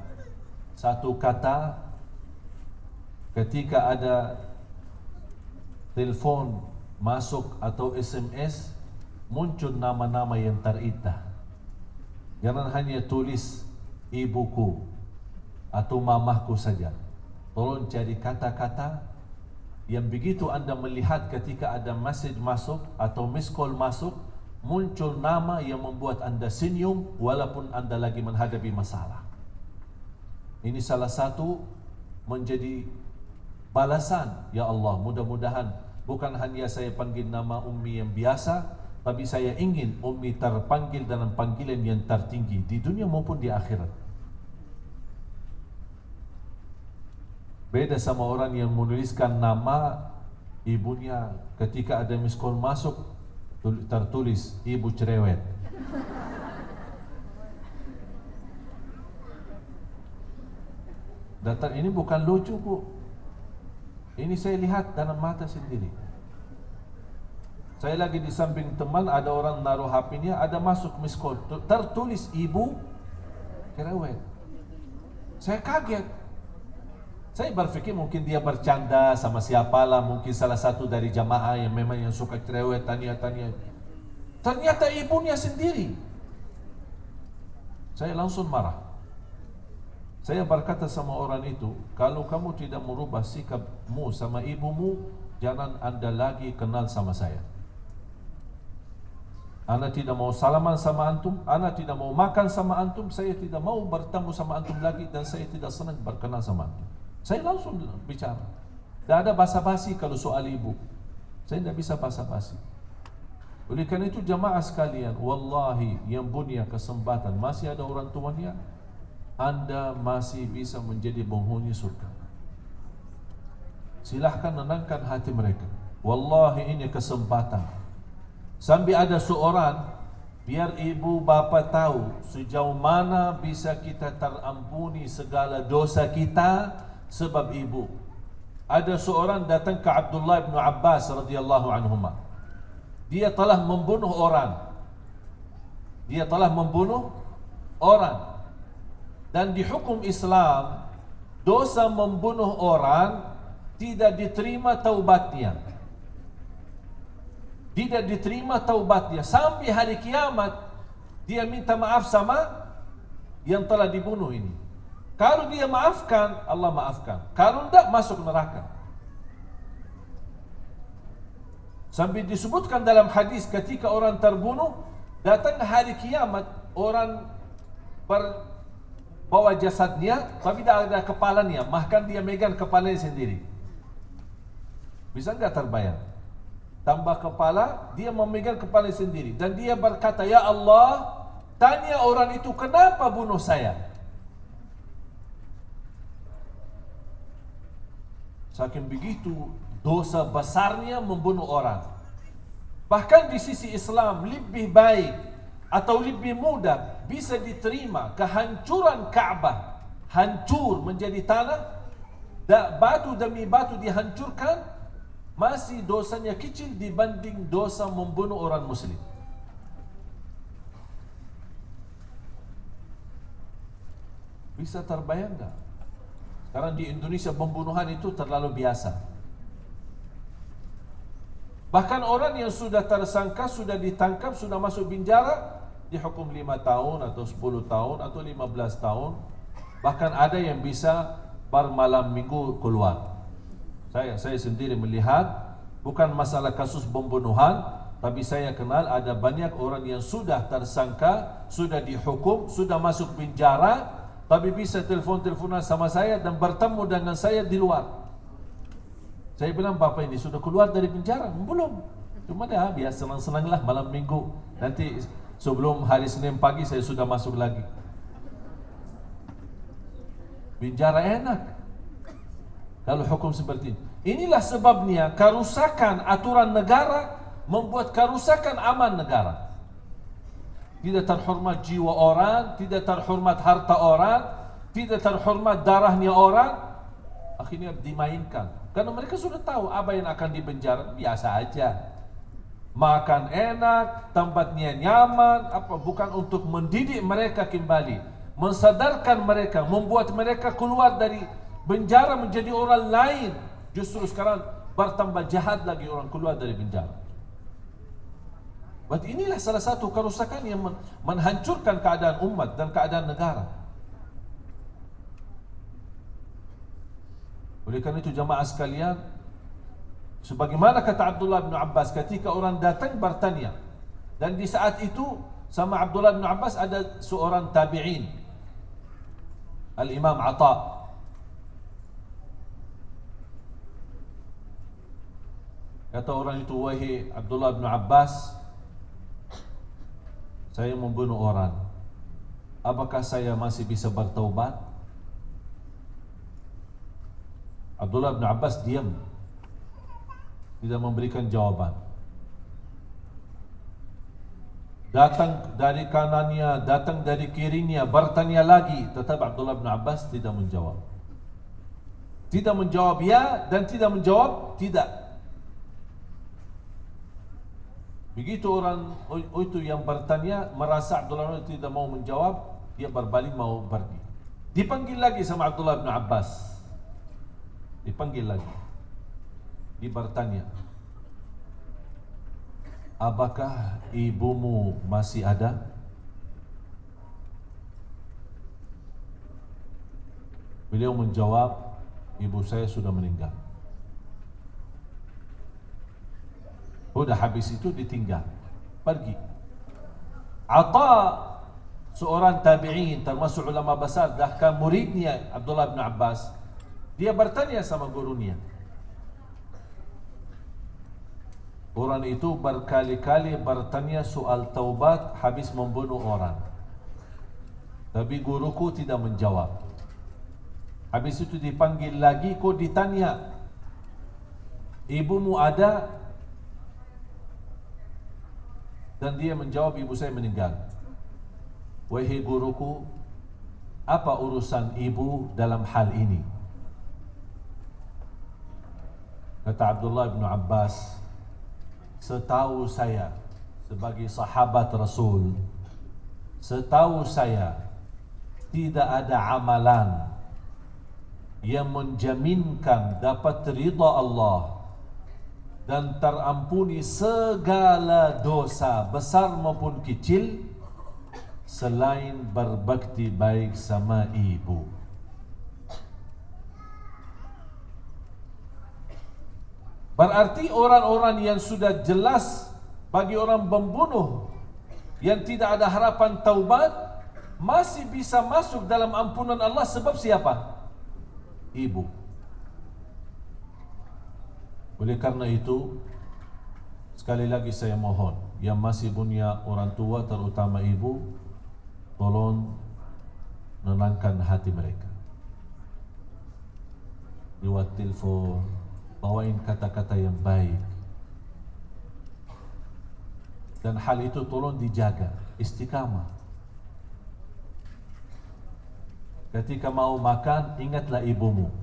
satu kata ketika ada telepon masuk atau SMS, muncul nama-nama yang terindah. Jangan hanya tulis ibuku atau mamahku saja. Tolong cari kata-kata yang begitu anda melihat ketika ada message masuk atau miss call masuk, muncul nama yang membuat anda senyum walaupun anda lagi menghadapi masalah. Ini salah satu menjadi balasan. Ya Allah, mudah-mudahan bukan hanya saya panggil nama Ummi yang biasa, tapi saya ingin Ummi terpanggil dalam panggilan yang tertinggi di dunia maupun di akhirat. Beda sama orang yang menuliskan nama ibunya, ketika ada miss call masuk tertulis ibu cerewet. Data ini bukan lucu, Bu. Ini saya lihat dalam mata sendiri. Saya lagi di samping teman, ada orang naruh HP-nya, ada masuk miss call, tertulis ibu cerewet. Saya kaget. Saya berpikir mungkin dia bercanda sama siapalah, mungkin salah satu dari jamaah yang memang yang suka cerewet, tanya-tanya. Ternyata ibunya sendiri. Saya langsung marah. Saya berkata sama orang itu, kalau kamu tidak merubah sikapmu sama ibumu, jangan anda lagi kenal sama saya. Ana tidak mau salaman sama antum, ana tidak mau makan sama antum, saya tidak mau bertemu sama antum lagi, dan saya tidak senang berkenal sama antum. Saya langsung bicara. Tidak ada basa-basi kalau soal ibu. Saya tidak bisa basa-basi. Oleh karena itu jamaah sekalian, wallahi yang punya kesempatan masih ada orang tuanya, anda masih bisa menjadi penghuni surga. Silahkan nenangkan hati mereka. Wallahi ini kesempatan. Sampai ada seorang, biar ibu bapa tahu sejauh mana bisa kita terampuni segala dosa kita sebab ibu. Ada seorang datang ke Abdullah bin Abbas radhiyallahu anhuma. Dia telah membunuh orang. Dia telah membunuh orang. Dan di hukum Islam, dosa membunuh orang tidak diterima taubatnya. Tidak diterima taubatnya sampai hari kiamat. Dia minta maaf sama yang telah dibunuh ini. Kalau dia maafkan, Allah maafkan. Kalau tidak, masuk neraka. Sampai disebutkan dalam hadis ketika orang terbunuh, datang hari kiamat, orang bawa jasadnya, tapi tidak ada kepalanya, bahkan dia megang kepalanya sendiri. Bisa enggak terbayang? Tambah kepala, dia memegang kepala sendiri dan dia berkata, "Ya Allah, tanya orang itu kenapa bunuh saya?" Saking begitu dosa besarnya membunuh orang. Bahkan di sisi Islam lebih baik atau lebih mudah bisa diterima kehancuran Ka'bah, hancur menjadi tanah, batu demi batu dihancurkan, masih dosanya kecil dibanding dosa membunuh orang muslim. Bisa terbayang tak? Sekarang di Indonesia pembunuhan itu terlalu biasa. Bahkan orang yang sudah tersangka, sudah ditangkap, sudah masuk penjara, dihukum 5 tahun atau 10 tahun atau 15 tahun. Bahkan ada yang bisa bermalam minggu keluar. Saya sendiri melihat, bukan masalah kasus pembunuhan, tapi saya kenal ada banyak orang yang sudah tersangka, sudah dihukum, sudah masuk penjara, tapi bisa telefon-telefonan sama saya dan bertemu dengan saya di luar. Saya bilang, "Bapak ini sudah keluar dari penjara?" "Belum. Cuma dah biar senang-senanglah malam minggu. Nanti sebelum hari Senin pagi saya sudah masuk lagi." Penjara enak kalau hukum seperti ini. Inilah sebabnya kerusakan aturan negara membuat kerusakan aman negara. Tidak terhormat jiwa orang, tidak terhormat harta orang, tidak terhormat darahnya orang, akhirnya dimainkan. Karena mereka sudah tahu apa yang akan dipenjara, biasa aja. Makan enak, tempatnya nyaman, bukan untuk mendidik mereka kembali, mensadarkan mereka, membuat mereka keluar dari penjara menjadi orang lain. Justru sekarang bertambah jahat lagi orang keluar dari penjara. Berarti inilah salah satu kerusakan yang menghancurkan keadaan umat dan keadaan negara. Oleh kerana itu jamaah sekalian, sebagaimana kata Abdullah bin Abbas ketika orang datang bertanya, dan di saat itu sama Abdullah bin Abbas ada seorang tabi'in, Al-Imam Atha. Kata orang itu, "Wahai Abdullah bin Abbas, saya membunuh orang. Apakah saya masih bisa bertaubat?" Abdullah bin Abbas diam, tidak memberikan jawaban. Datang dari kanannya, datang dari kirinya, bertanya lagi, tetap Abdullah bin Abbas tidak menjawab. Tidak menjawab ya dan tidak menjawab tidak. Begitu orang itu yang bertanya merasa Abdullah bin Abbas tidak mau menjawab, dia berbalik mau pergi. Dipanggil lagi sama Abdullah bin Abbas. Dipanggil lagi. Dia bertanya, "Apakah ibumu masih ada?" Beliau menjawab, "Ibu saya sudah meninggal." Sudah habis itu ditinggal, pergi. Atha, seorang tabi'in termasuk ulama besar, bahkan muridnya Abdullah bin Abbas, dia bertanya sama gurunya. Orang itu berkali-kali bertanya soal taubat habis membunuh orang, tapi guruku tidak menjawab. Habis itu dipanggil lagi, kok ditanya, "Ibumu ada?" Dan dia menjawab, "Ibu saya meninggal." "Wahai guruku, apa urusan ibu dalam hal ini?" Kata Abdullah bin Abbas, "Setahu saya sebagai sahabat Rasul, setahu saya tidak ada amalan yang menjaminkan dapat ridha Allah dan terampuni segala dosa besar maupun kecil selain berbakti baik sama ibu." Berarti orang-orang yang sudah jelas bagi orang pembunuh yang tidak ada harapan taubat masih bisa masuk dalam ampunan Allah sebab siapa? Ibu. Oleh karena itu, sekali lagi saya mohon, yang masih punya orang tua, terutama ibu, tolong menenangkan hati mereka. Lewat telefon, bawain kata-kata yang baik. Dan hal itu tolong dijaga, istiqamah. Ketika mau makan, ingatlah ibumu.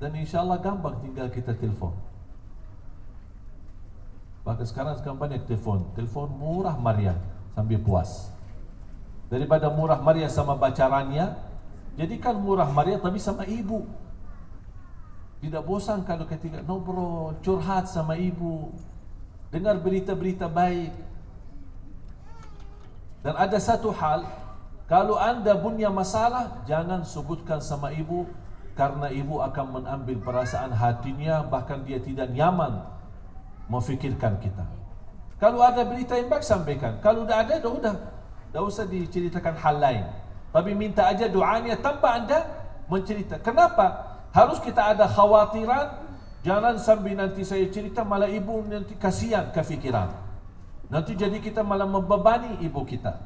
Dan insyaAllah gampang tinggal kita telefon. Bahkan sekarang banyak telefon. Telefon murah meriah sambil puas. Daripada murah meriah sama bacarannya, jadikan murah meriah tapi sama ibu. Tidak bosan kalau ketika ngobrol, curhat sama ibu, dengar berita-berita baik. Dan ada satu hal, kalau anda punya masalah, jangan sebutkan sama ibu, karena ibu akan mengambil perasaan hatinya, bahkan dia tidak nyaman memfikirkan kita. Kalau ada berita yang baik, sampaikan. Kalau tidak ada, dah usah diceritakan hal lain. Tapi minta aja doanya tanpa anda mencerita. Kenapa? Harus kita ada khawatiran, jangan sampai nanti saya cerita malah ibu nanti kasihan kefikiran. Nanti jadi kita malah membebani ibu kita.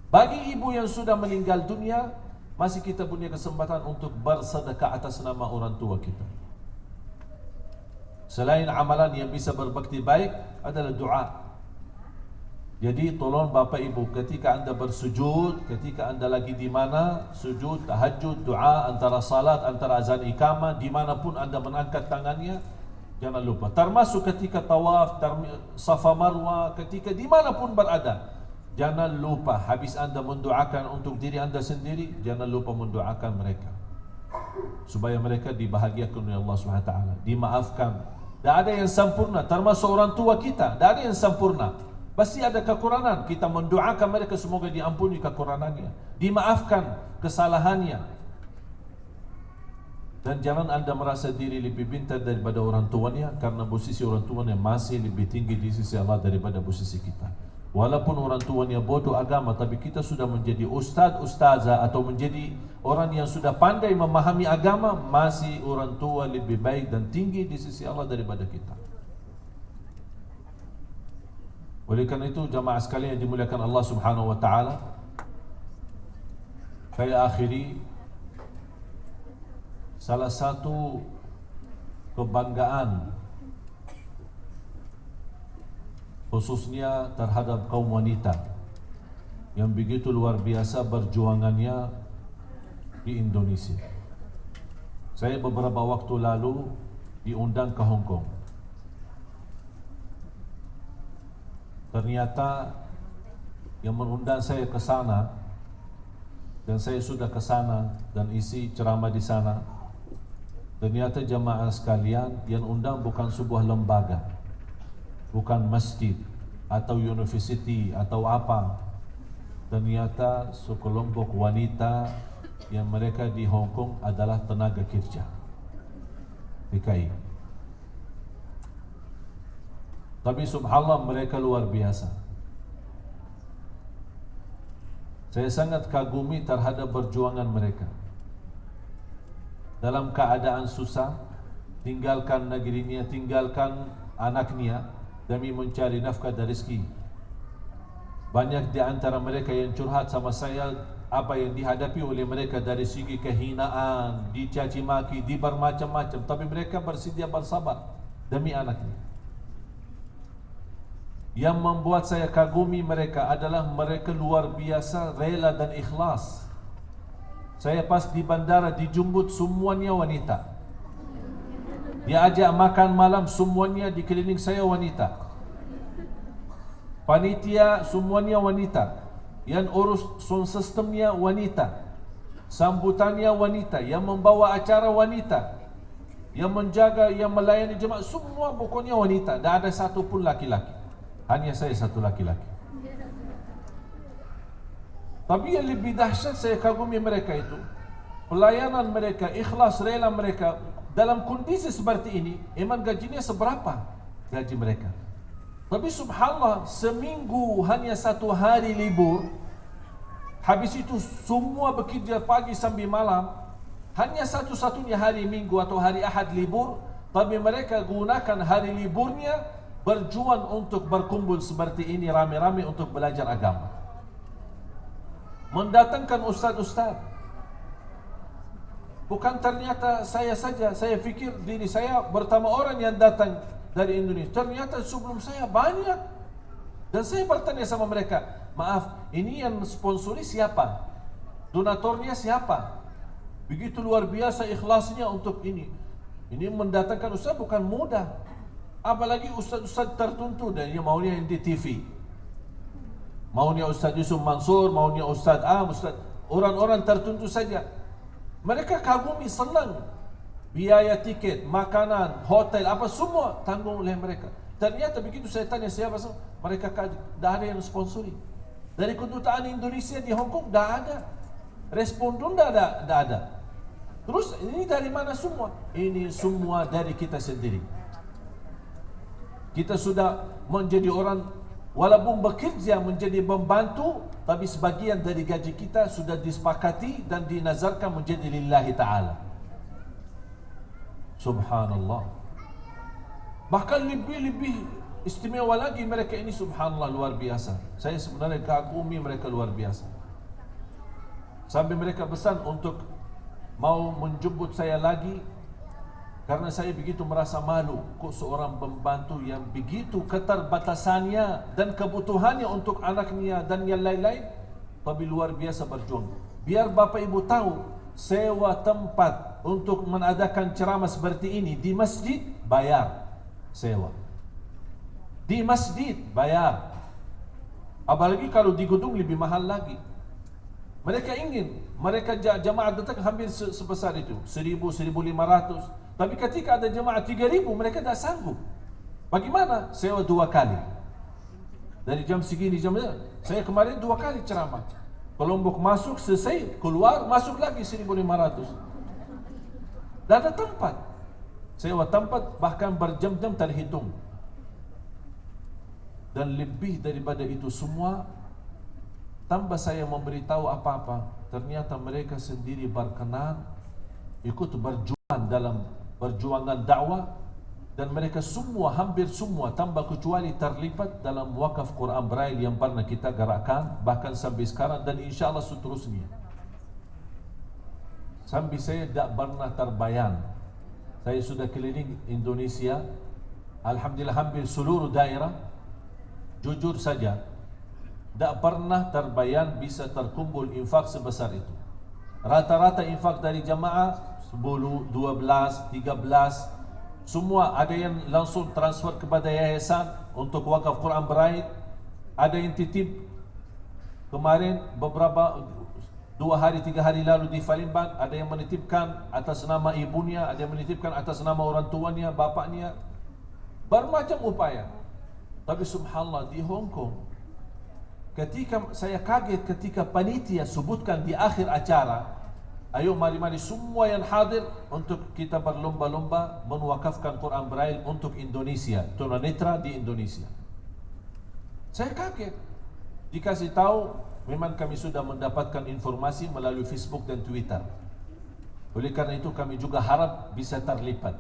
Bagi ibu yang sudah meninggal dunia, masih kita punya kesempatan untuk bersedekah atas nama orang tua kita. Selain amalan yang bisa berbakti baik adalah doa. Jadi tolong bapa ibu, ketika anda bersujud, ketika anda lagi di mana, sujud, tahajud, doa, antara salat, antara azan iqamah, dimanapun anda mengangkat tangannya, jangan lupa. Termasuk ketika tawaf, Safa Marwah, ketika dimanapun berada, jangan lupa habis anda mendoakan untuk diri anda sendiri, jangan lupa mendoakan mereka supaya mereka dibahagiakan oleh Allah SWT, dimaafkan. Tak ada yang sempurna, termasuk orang tua kita, tak ada yang sempurna. Pasti ada kekurangan. Kita mendoakan mereka semoga diampuni kekurangannya, dimaafkan kesalahannya. Dan jangan anda merasa diri lebih pintar daripada orang tuanya, karena posisi orang tuanya masih lebih tinggi di sisi Allah daripada posisi kita. Walaupun orang tuanya bodoh agama, tapi kita sudah menjadi ustaz, ustazah, atau menjadi orang yang sudah pandai memahami agama, masih orang tua lebih baik dan tinggi di sisi Allah daripada kita. Oleh karena itu, jamaah sekalian yang dimuliakan Allah Subhanahu wa taala, saya akhiri salah satu kebanggaan khususnya terhadap kaum wanita yang begitu luar biasa perjuangannya di Indonesia. Saya beberapa waktu lalu diundang ke Hong Kong. Ternyata yang mengundang saya ke sana, dan saya sudah ke sana dan isi ceramah di sana, ternyata jamaah sekalian yang undang bukan sebuah lembaga, bukan masjid atau university atau apa. Ternyata sekelompok wanita yang mereka di Hong Kong adalah tenaga kerja PKI. Tapi subhanallah, mereka luar biasa. Saya sangat kagumi terhadap perjuangan mereka. Dalam keadaan susah, tinggalkan negerinya, tinggalkan anaknya demi mencari nafkah dan rezeki. Banyak di antara mereka yang curhat sama saya apa yang dihadapi oleh mereka dari segi kehinaan, dicaci maki, bermacam-macam, tapi mereka bersedia bersabar demi anaknya. Yang membuat saya kagumi mereka adalah mereka luar biasa rela dan ikhlas. Saya pas di bandara dijemput semuanya wanita. Dia ajak makan malam semuanya di keliling saya wanita. Panitia semuanya wanita. Yang urus sound systemnya wanita. Sambutannya wanita. Yang membawa acara wanita. Yang menjaga, yang melayani jemaah, semua pokoknya wanita. Tak ada satu pun laki-laki. Hanya saya satu laki-laki. Tapi yang lebih dahsyat saya kagumi mereka itu, pelayanan mereka, ikhlas rela mereka. Dalam kondisi seperti ini, emang gajinya seberapa gaji mereka? Tapi subhanallah, seminggu hanya 1 hari libur, habis itu semua bekerja pagi sampai malam, Hanya satu-satunya hari Minggu atau hari Ahad libur, tapi mereka gunakan hari liburnya berjuang untuk berkumpul seperti ini rame-rame untuk belajar agama. Mendatangkan ustaz-ustaz. Bukan ternyata saya saja, saya fikir diri saya bertambah orang yang datang dari Indonesia. Ternyata sebelum saya banyak. Dan saya bertanya sama mereka, maaf, ini yang sponsori siapa? Donatornya siapa? Begitu luar biasa ikhlasnya untuk ini. Ini mendatangkan ustaz bukan mudah. Apalagi ustaz-ustaz tertentu dan yang maunya yang di TV. Maunya Ustaz Yusuf Mansur, maunya Ustaz Ustaz, orang-orang tertentu saja. Mereka kagumi, senang. Biaya tiket, makanan, hotel, apa semua tanggung oleh mereka. Ternyata begitu saya tanya siapa semua, mereka tidak ada yang sponsori. Dari kedutaan Indonesia di Hong Kong tidak ada. Respon pun tidak ada. Terus ini dari mana semua? Ini semua dari kita sendiri. Kita sudah menjadi orang, walaupun bekerja menjadi pembantu, tapi sebagian dari gaji kita sudah disepakati dan dinazarkan menjadi lillahi ta'ala. Subhanallah. Bahkan lebih istimewa lagi mereka ini, subhanallah, luar biasa. Saya sebenarnya kagumi mereka luar biasa. Sampai mereka pesan untuk mau menjemput saya lagi, karena saya begitu merasa malu. Kok seorang pembantu yang begitu keterbatasannya dan kebutuhannya untuk anaknya dan yang lain-lain, tapi luar biasa berjuang. Biar Bapak Ibu tahu, sewa tempat untuk mengadakan ceramah seperti ini di masjid, bayar sewa. Di masjid, bayar. Apalagi kalau di gedung lebih mahal lagi. Mereka ingin, mereka jamaah datang hampir sebesar itu, 1.000, 1.500. Tapi ketika ada jemaah 3.000, mereka tidak sanggup. Bagaimana? Sewa 2 kali. Dari jam segini, saya kemarin 2 kali ceramah. Kelompok masuk, selesai, keluar, masuk lagi 1.500. Tidak ada tempat. Sewa tempat bahkan berjam-jam terhitung. Dan lebih daripada itu semua, tanpa saya memberitahu apa-apa, ternyata mereka sendiri berkenan ikut berjuang dalam perjuangan dakwah, dan mereka semua, hampir semua tanpa kecuali terlibat dalam wakaf Quran Braille yang pernah kita gerakkan, bahkan sampai sekarang dan insya Allah seterusnya. Sampai saya tidak pernah terbayang. Saya sudah keliling Indonesia, alhamdulillah hampir seluruh daerah. Jujur saja, tidak pernah terbayang bisa terkumpul infak sebesar itu. Rata-rata infak dari jamaah 10, 12, 13, semua ada yang langsung transfer kepada yayasan untuk wakaf Quran Braille, ada yang titip kemarin beberapa 2 hari 3 hari lalu di Palembang, ada yang menitipkan atas nama ibunya, ada yang menitipkan atas nama orang tuanya, bapaknya, bermacam upaya. Tapi subhanallah di Hong Kong, ketika saya kaget ketika panitia sebutkan di akhir acara, ayo mari-mari semua yang hadir untuk kita berlomba-lomba menwakafkan Quran Braille untuk Indonesia, tunanetra di Indonesia. Saya kaget. Dikasih tahu, memang kami sudah mendapatkan informasi melalui Facebook dan Twitter. Oleh karena itu kami juga harap bisa terlibat.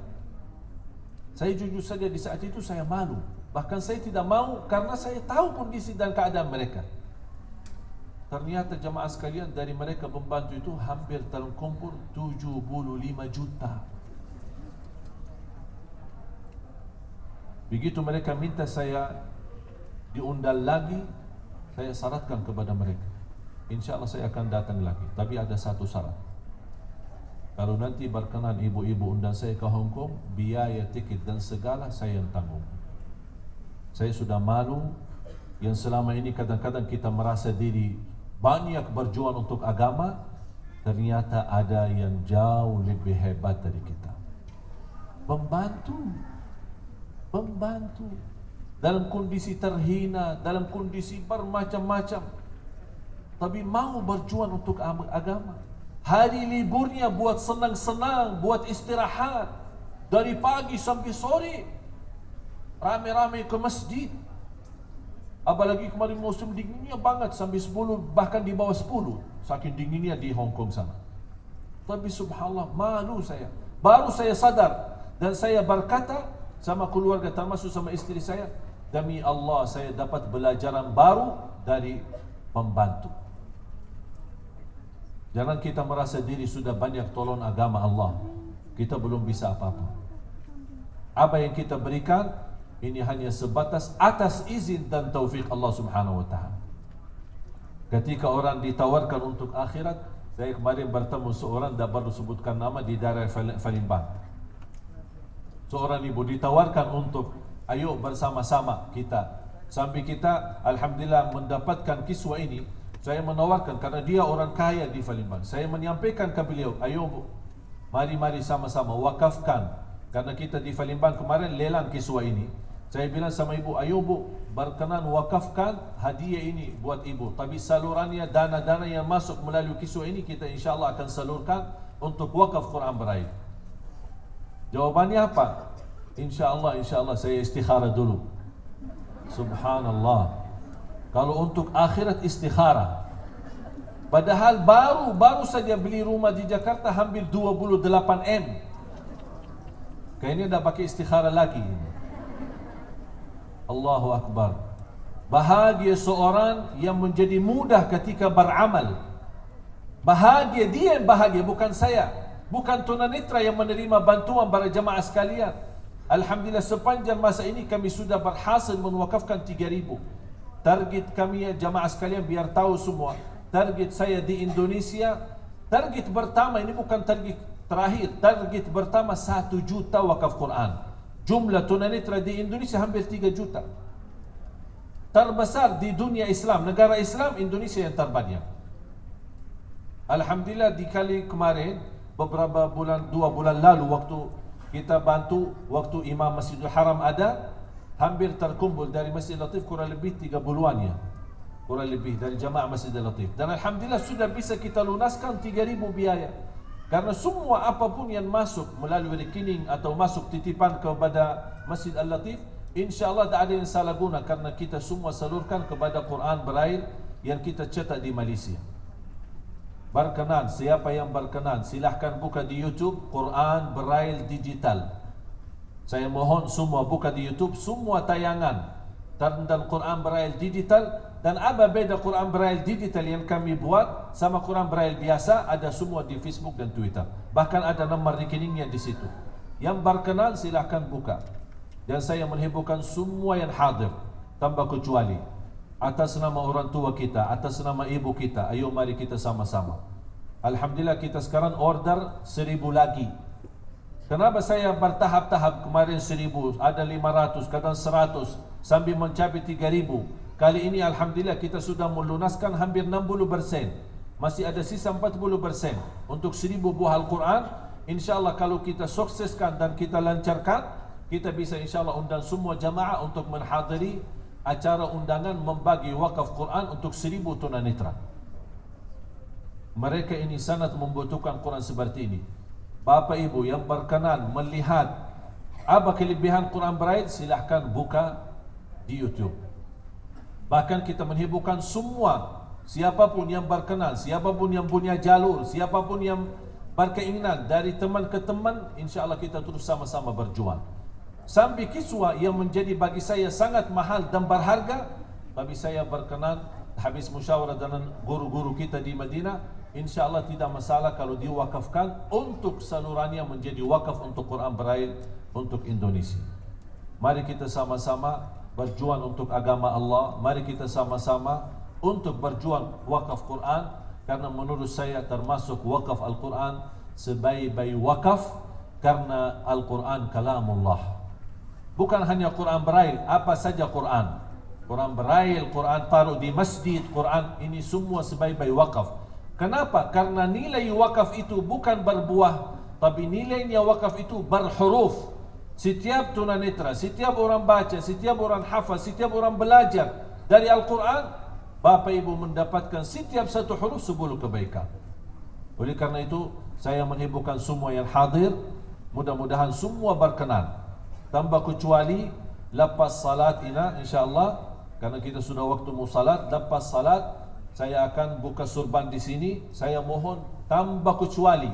Saya jujur saja di saat itu saya malu. Bahkan saya tidak mau karena saya tahu kondisi dan keadaan mereka. Ternyata jemaah sekalian, dari mereka membantu itu hampir terkumpul 75 juta. Begitu mereka minta saya diundang lagi, saya syaratkan kepada mereka, insya Allah saya akan datang lagi. Tapi ada satu syarat. Kalau nanti berkenan ibu-ibu undang saya ke Hong Kong, biaya tiket dan segala saya yang tanggung. Saya sudah malu yang selama ini kadang-kadang kita merasa diri banyak berjuang untuk agama, ternyata ada yang jauh lebih hebat dari kita. Membantu dalam kondisi terhina, dalam kondisi bermacam-macam, tapi mau berjuang untuk agama. Hari liburnya buat senang-senang, buat istirahat, dari pagi sampai sore rame-rame ke masjid. Apalagi kemarin musim dinginnya banget, sampai 10, bahkan di bawah 10, saking dinginnya di Hong Kong sana. Tapi subhanallah, malu saya. Baru saya sadar dan saya berkata sama keluarga, termasuk sama istri saya, demi Allah saya dapat pelajaran baru dari pembantu. Jangan kita merasa diri sudah banyak tolong agama Allah, kita belum bisa apa-apa. Apa yang kita berikan ini hanya sebatas atas izin dan taufik Allah Subhanahu wa taala. Ketika orang ditawarkan untuk akhirat, saya kemarin bertemu seorang, tak perlu sebutkan nama, di daerah Palembang. Seorang ibu ditawarkan untuk ayo bersama-sama kita. Sampai kita alhamdulillah mendapatkan kiswah ini. Saya menawarkan karena dia orang kaya di Palembang. Saya menyampaikan ke beliau, ayo bu, mari sama-sama wakafkan. Karena kita di Palembang kemarin lelang kiswah ini. Saya bilang sama ibu, ayo bu, berkenan wakafkan hadiah ini buat ibu. Tapi salurannya, dana-dana yang masuk melalui kiswah ini kita insyaAllah akan salurkan untuk wakaf Quran Braille. Jawabannya apa? InsyaAllah saya istikhara dulu. Subhanallah. Kalau untuk akhirat istikhara. Padahal baru saja beli rumah di Jakarta hampir 28 M. Kayaknya dah pakai istikhara lagi. Allahu Akbar. Bahagia seorang yang menjadi mudah ketika beramal. Bahagia dia yang bahagia, bukan saya. Bukan tunanetra yang menerima bantuan para jamaah sekalian. Alhamdulillah sepanjang masa ini kami sudah berhasil menwakafkan 3,000. Target kami ya jamaah sekalian biar tahu semua. Target saya di Indonesia, target pertama ini bukan target terakhir. Target pertama 1 juta wakaf Quran. Jumlah tunanetra di Indonesia hampir 3 juta. Terbesar di dunia Islam, negara Islam, Indonesia yang terbanyak. Alhamdulillah di kali kemarin, beberapa bulan, 2 bulan lalu waktu kita bantu, waktu Imam Masjidil Haram ada, hampir terkumpul dari Masjidil Latif kurang lebih 30-an ya. Kurang lebih dari jamaah Masjidil Latif. Dan alhamdulillah sudah bisa kita lunaskan 3,000 biaya. Karena semua apapun yang masuk melalui rekening atau masuk titipan kepada Masjid Al-Latif, insyaAllah tak ada yang salah guna karena kita semua salurkan kepada Quran Braille yang kita cetak di Malaysia. Berkenan, siapa yang berkenan silahkan buka di YouTube Quran Braille Digital. Saya mohon semua buka di YouTube semua tayangan tentang Quran Braille Digital. Dan apa beda Quran Braille Digital yang kami buat sama Quran Braille biasa, ada semua di Facebook dan Twitter. Bahkan ada nomor rekeningnya di situ. Yang berkenan silahkan buka. Dan saya menghiburkan semua yang hadir tanpa kecuali. Atas nama orang tua kita, atas nama ibu kita, ayo mari kita sama-sama. Alhamdulillah kita sekarang order 1,000 lagi. Kenapa saya bertahap-tahap, kemarin 1,000, ada 500, kadang 100, sambil mencapai 3,000. Kali ini alhamdulillah kita sudah melunaskan hampir 60%. Masih ada sisa 40% untuk 1,000 buah Al-Quran. InsyaAllah kalau kita sukseskan dan kita lancarkan, kita bisa insyaAllah undang semua jamaah untuk menghadiri acara undangan membagi wakaf Quran untuk 1,000 tunanetra. Mereka ini sangat membutuhkan Quran seperti ini. Bapak Ibu yang berkenan melihat apa kelebihan Quran Braille, silahkan buka di YouTube. Bahkan kita menghiburkan semua, siapapun yang berkenan, siapapun yang punya jalur, siapapun yang berkeinginan, dari teman ke teman, insyaAllah kita terus sama-sama berjuang. Sampai kiswah yang menjadi bagi saya sangat mahal dan berharga, tapi saya berkenan habis musyawarah dengan guru-guru kita di Madinah, insyaAllah tidak masalah kalau diwakafkan untuk salurannya menjadi wakaf untuk Quran Braille untuk Indonesia. Mari kita sama-sama berjuang untuk agama Allah. Mari kita sama-sama untuk berjuang wakaf Quran, karena menurut saya termasuk wakaf Al-Quran sebaik-baik wakaf, karena Al-Quran kalamullah. Bukan hanya Quran Braille, apa saja Quran. Quran Braille, Quran taruh di masjid, Quran ini semua sebaik-baik wakaf. Kenapa? Karena nilai wakaf itu bukan berbuah, tapi nilainya wakaf itu berhuruf. Setiap tunanetra, setiap orang baca, setiap orang hafaz, setiap orang belajar dari Al-Quran, Bapak Ibu mendapatkan setiap satu huruf 10 kebaikan. Oleh karena itu, saya menghiburkan semua yang hadir, mudah-mudahan semua berkenan. Tanpa kecuali lepas salat ini, insyaAllah, karena kita sudah waktu mau salat, lepas salat, saya akan buka surban di sini. Saya mohon tanpa kecuali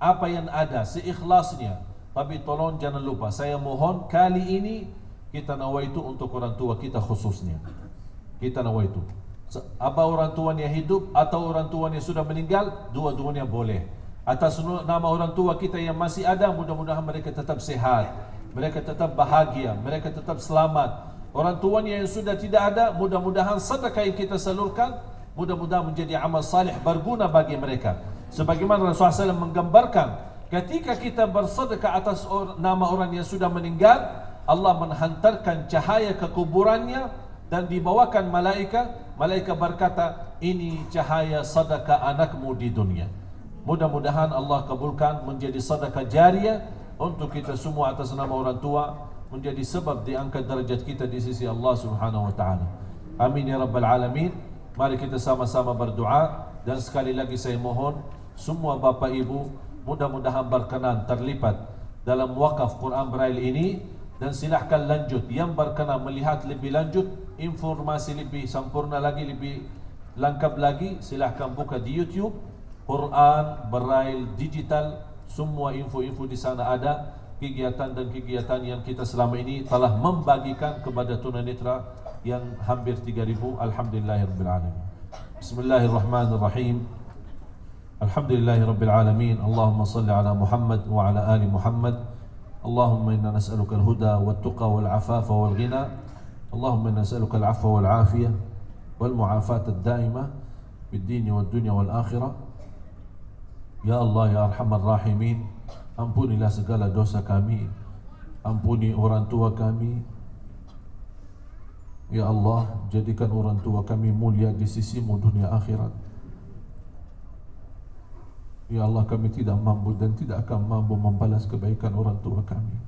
apa yang ada seikhlasnya. Tapi tolong jangan lupa, saya mohon kali ini kita nawaitu untuk orang tua kita khususnya. Kita nawaitu. Apa orang tuanya hidup atau orang tuanya sudah meninggal, dua-duanya boleh. Atas nama orang tua kita yang masih ada, mudah-mudahan mereka tetap sehat, mereka tetap bahagia, mereka tetap selamat. Orang tuanya yang sudah tidak ada, mudah-mudahan sedekah yang kita salurkan, mudah-mudahan menjadi amal salih berguna bagi mereka. Sebagaimana Rasulullah SAW menggambarkan, ketika kita bersedekah atas nama orang yang sudah meninggal, Allah menghantarkan cahaya ke kuburannya dan dibawakan malaikat. Malaikat berkata, ini cahaya sedekah anakmu di dunia. Mudah-mudahan Allah kabulkan menjadi sedekah jariah untuk kita semua atas nama orang tua, menjadi sebab diangkat derajat kita di sisi Allah Subhanahu wa taala. Amin ya rabbal alamin. Mari kita sama-sama berdoa, dan sekali lagi saya mohon semua bapa ibu mudah-mudahan berkenan terlibat dalam wakaf Quran Braille ini, dan silahkan lanjut yang berkenan melihat lebih lanjut informasi lebih sempurna lagi, lebih lengkap lagi, silahkan buka di YouTube Quran Braille digital. Semua info-info di sana ada, kegiatan dan kegiatan yang kita selama ini telah membagikan kepada tunanetra yang hampir 3.000. Alhamdulillahirabbil alamin. Bismillahirrahmanirrahim. Alhamdulillahirabbil alamin. Allahumma salli ala Muhammad wa ala ali Muhammad. Allahumma inna nas'aluka al-huda wat-tuqa wal-'afafa wal-ghina. Allahumma inna nas'aluka al-'afwa wal-'afiyah wal-mu'afata ad-da'imah bid-din wad-dunya wal-akhirah. Ya Allah ya Arhamar Rahimin, ampunilah segala dosa kami, ampuni orang tua kami. Ya Allah, jadikan orang tua kami mulia di sisimu dunia akhirat. Ya Allah, kami tidak mampu dan tidak akan mampu membalas kebaikan orang tua kami.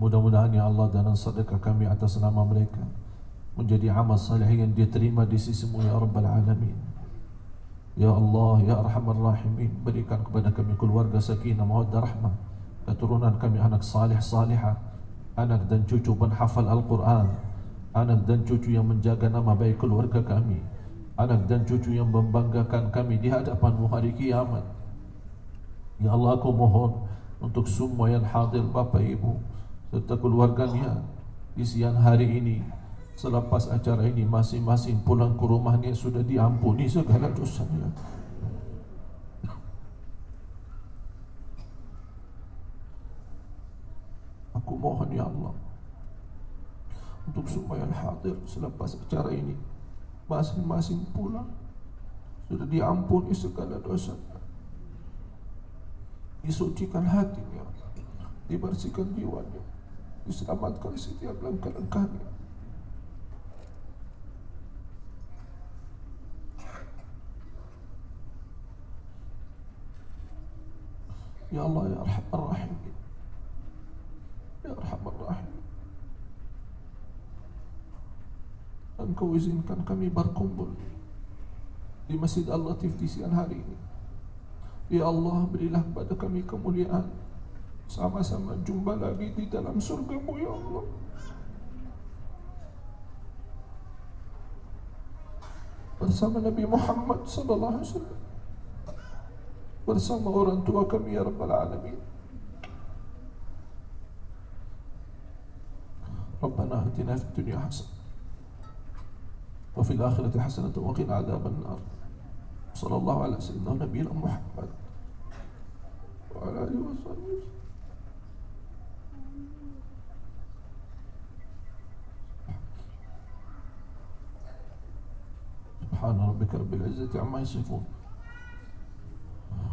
Mudah-mudahan ya Allah, dan sedekah kami atas nama mereka menjadi amal salih yang diterima di sisimu ya Rabbal Alamin. Ya Allah, ya Arhamar Rahimin, berikan kepada kami keluarga sakinah, mawaddah, rahmah, keturunan kami anak salih salihah, anak dan cucu penghafal Al-Quran, anak dan cucu yang menjaga nama baik keluarga kami, anak dan cucu yang membanggakan kami di hadapan-Mu hari kiamat. Ya Allah, aku mohon untuk semua yang hadir, Bapak Ibu serta keluarganya di siang hari ini, selepas acara ini masing-masing pulang ke rumahnya sudah diampuni segala dosanya. Aku mohon ya Allah untuk semua yang hadir selepas acara ini masing-masing pulang sudah diampuni segala dosanya, disucikan hatinya, dibersihkan jiwanya, diselamatkan setiap langkah-langkahnya. Ya Allah ya Arhamar Rahimin, ya Arhamar Rahimin, Engkau izinkan kami berkumpul di Masjid Al-Latif di siang hari ini. Ya Allah, berilah kepada kami kemuliaan, sama-sama jumpa lagi di dalam surga-Mu ya Allah. Bersama Nabi Muhammad sallallahu alaihi wasallam, bersama orang tua kami ya Rabbal Alamin. Rabbana atina fid dunya hasanah wa fil akhirati hasanah wa qina adzaban nar. Sallallahu ala sayyidina nabiyina Muhammad wa ala alihi wa sahbihi. Subhana rabbika rabbil izzati amma yasifun.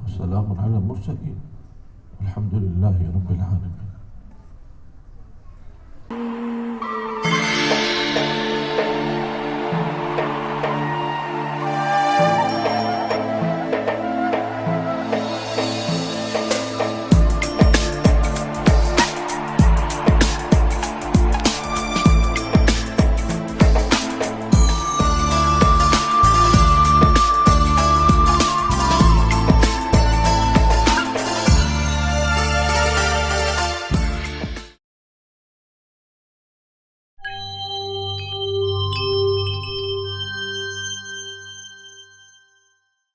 Assalamu ala mursalin. Alhamdulillahi rabbil alamin.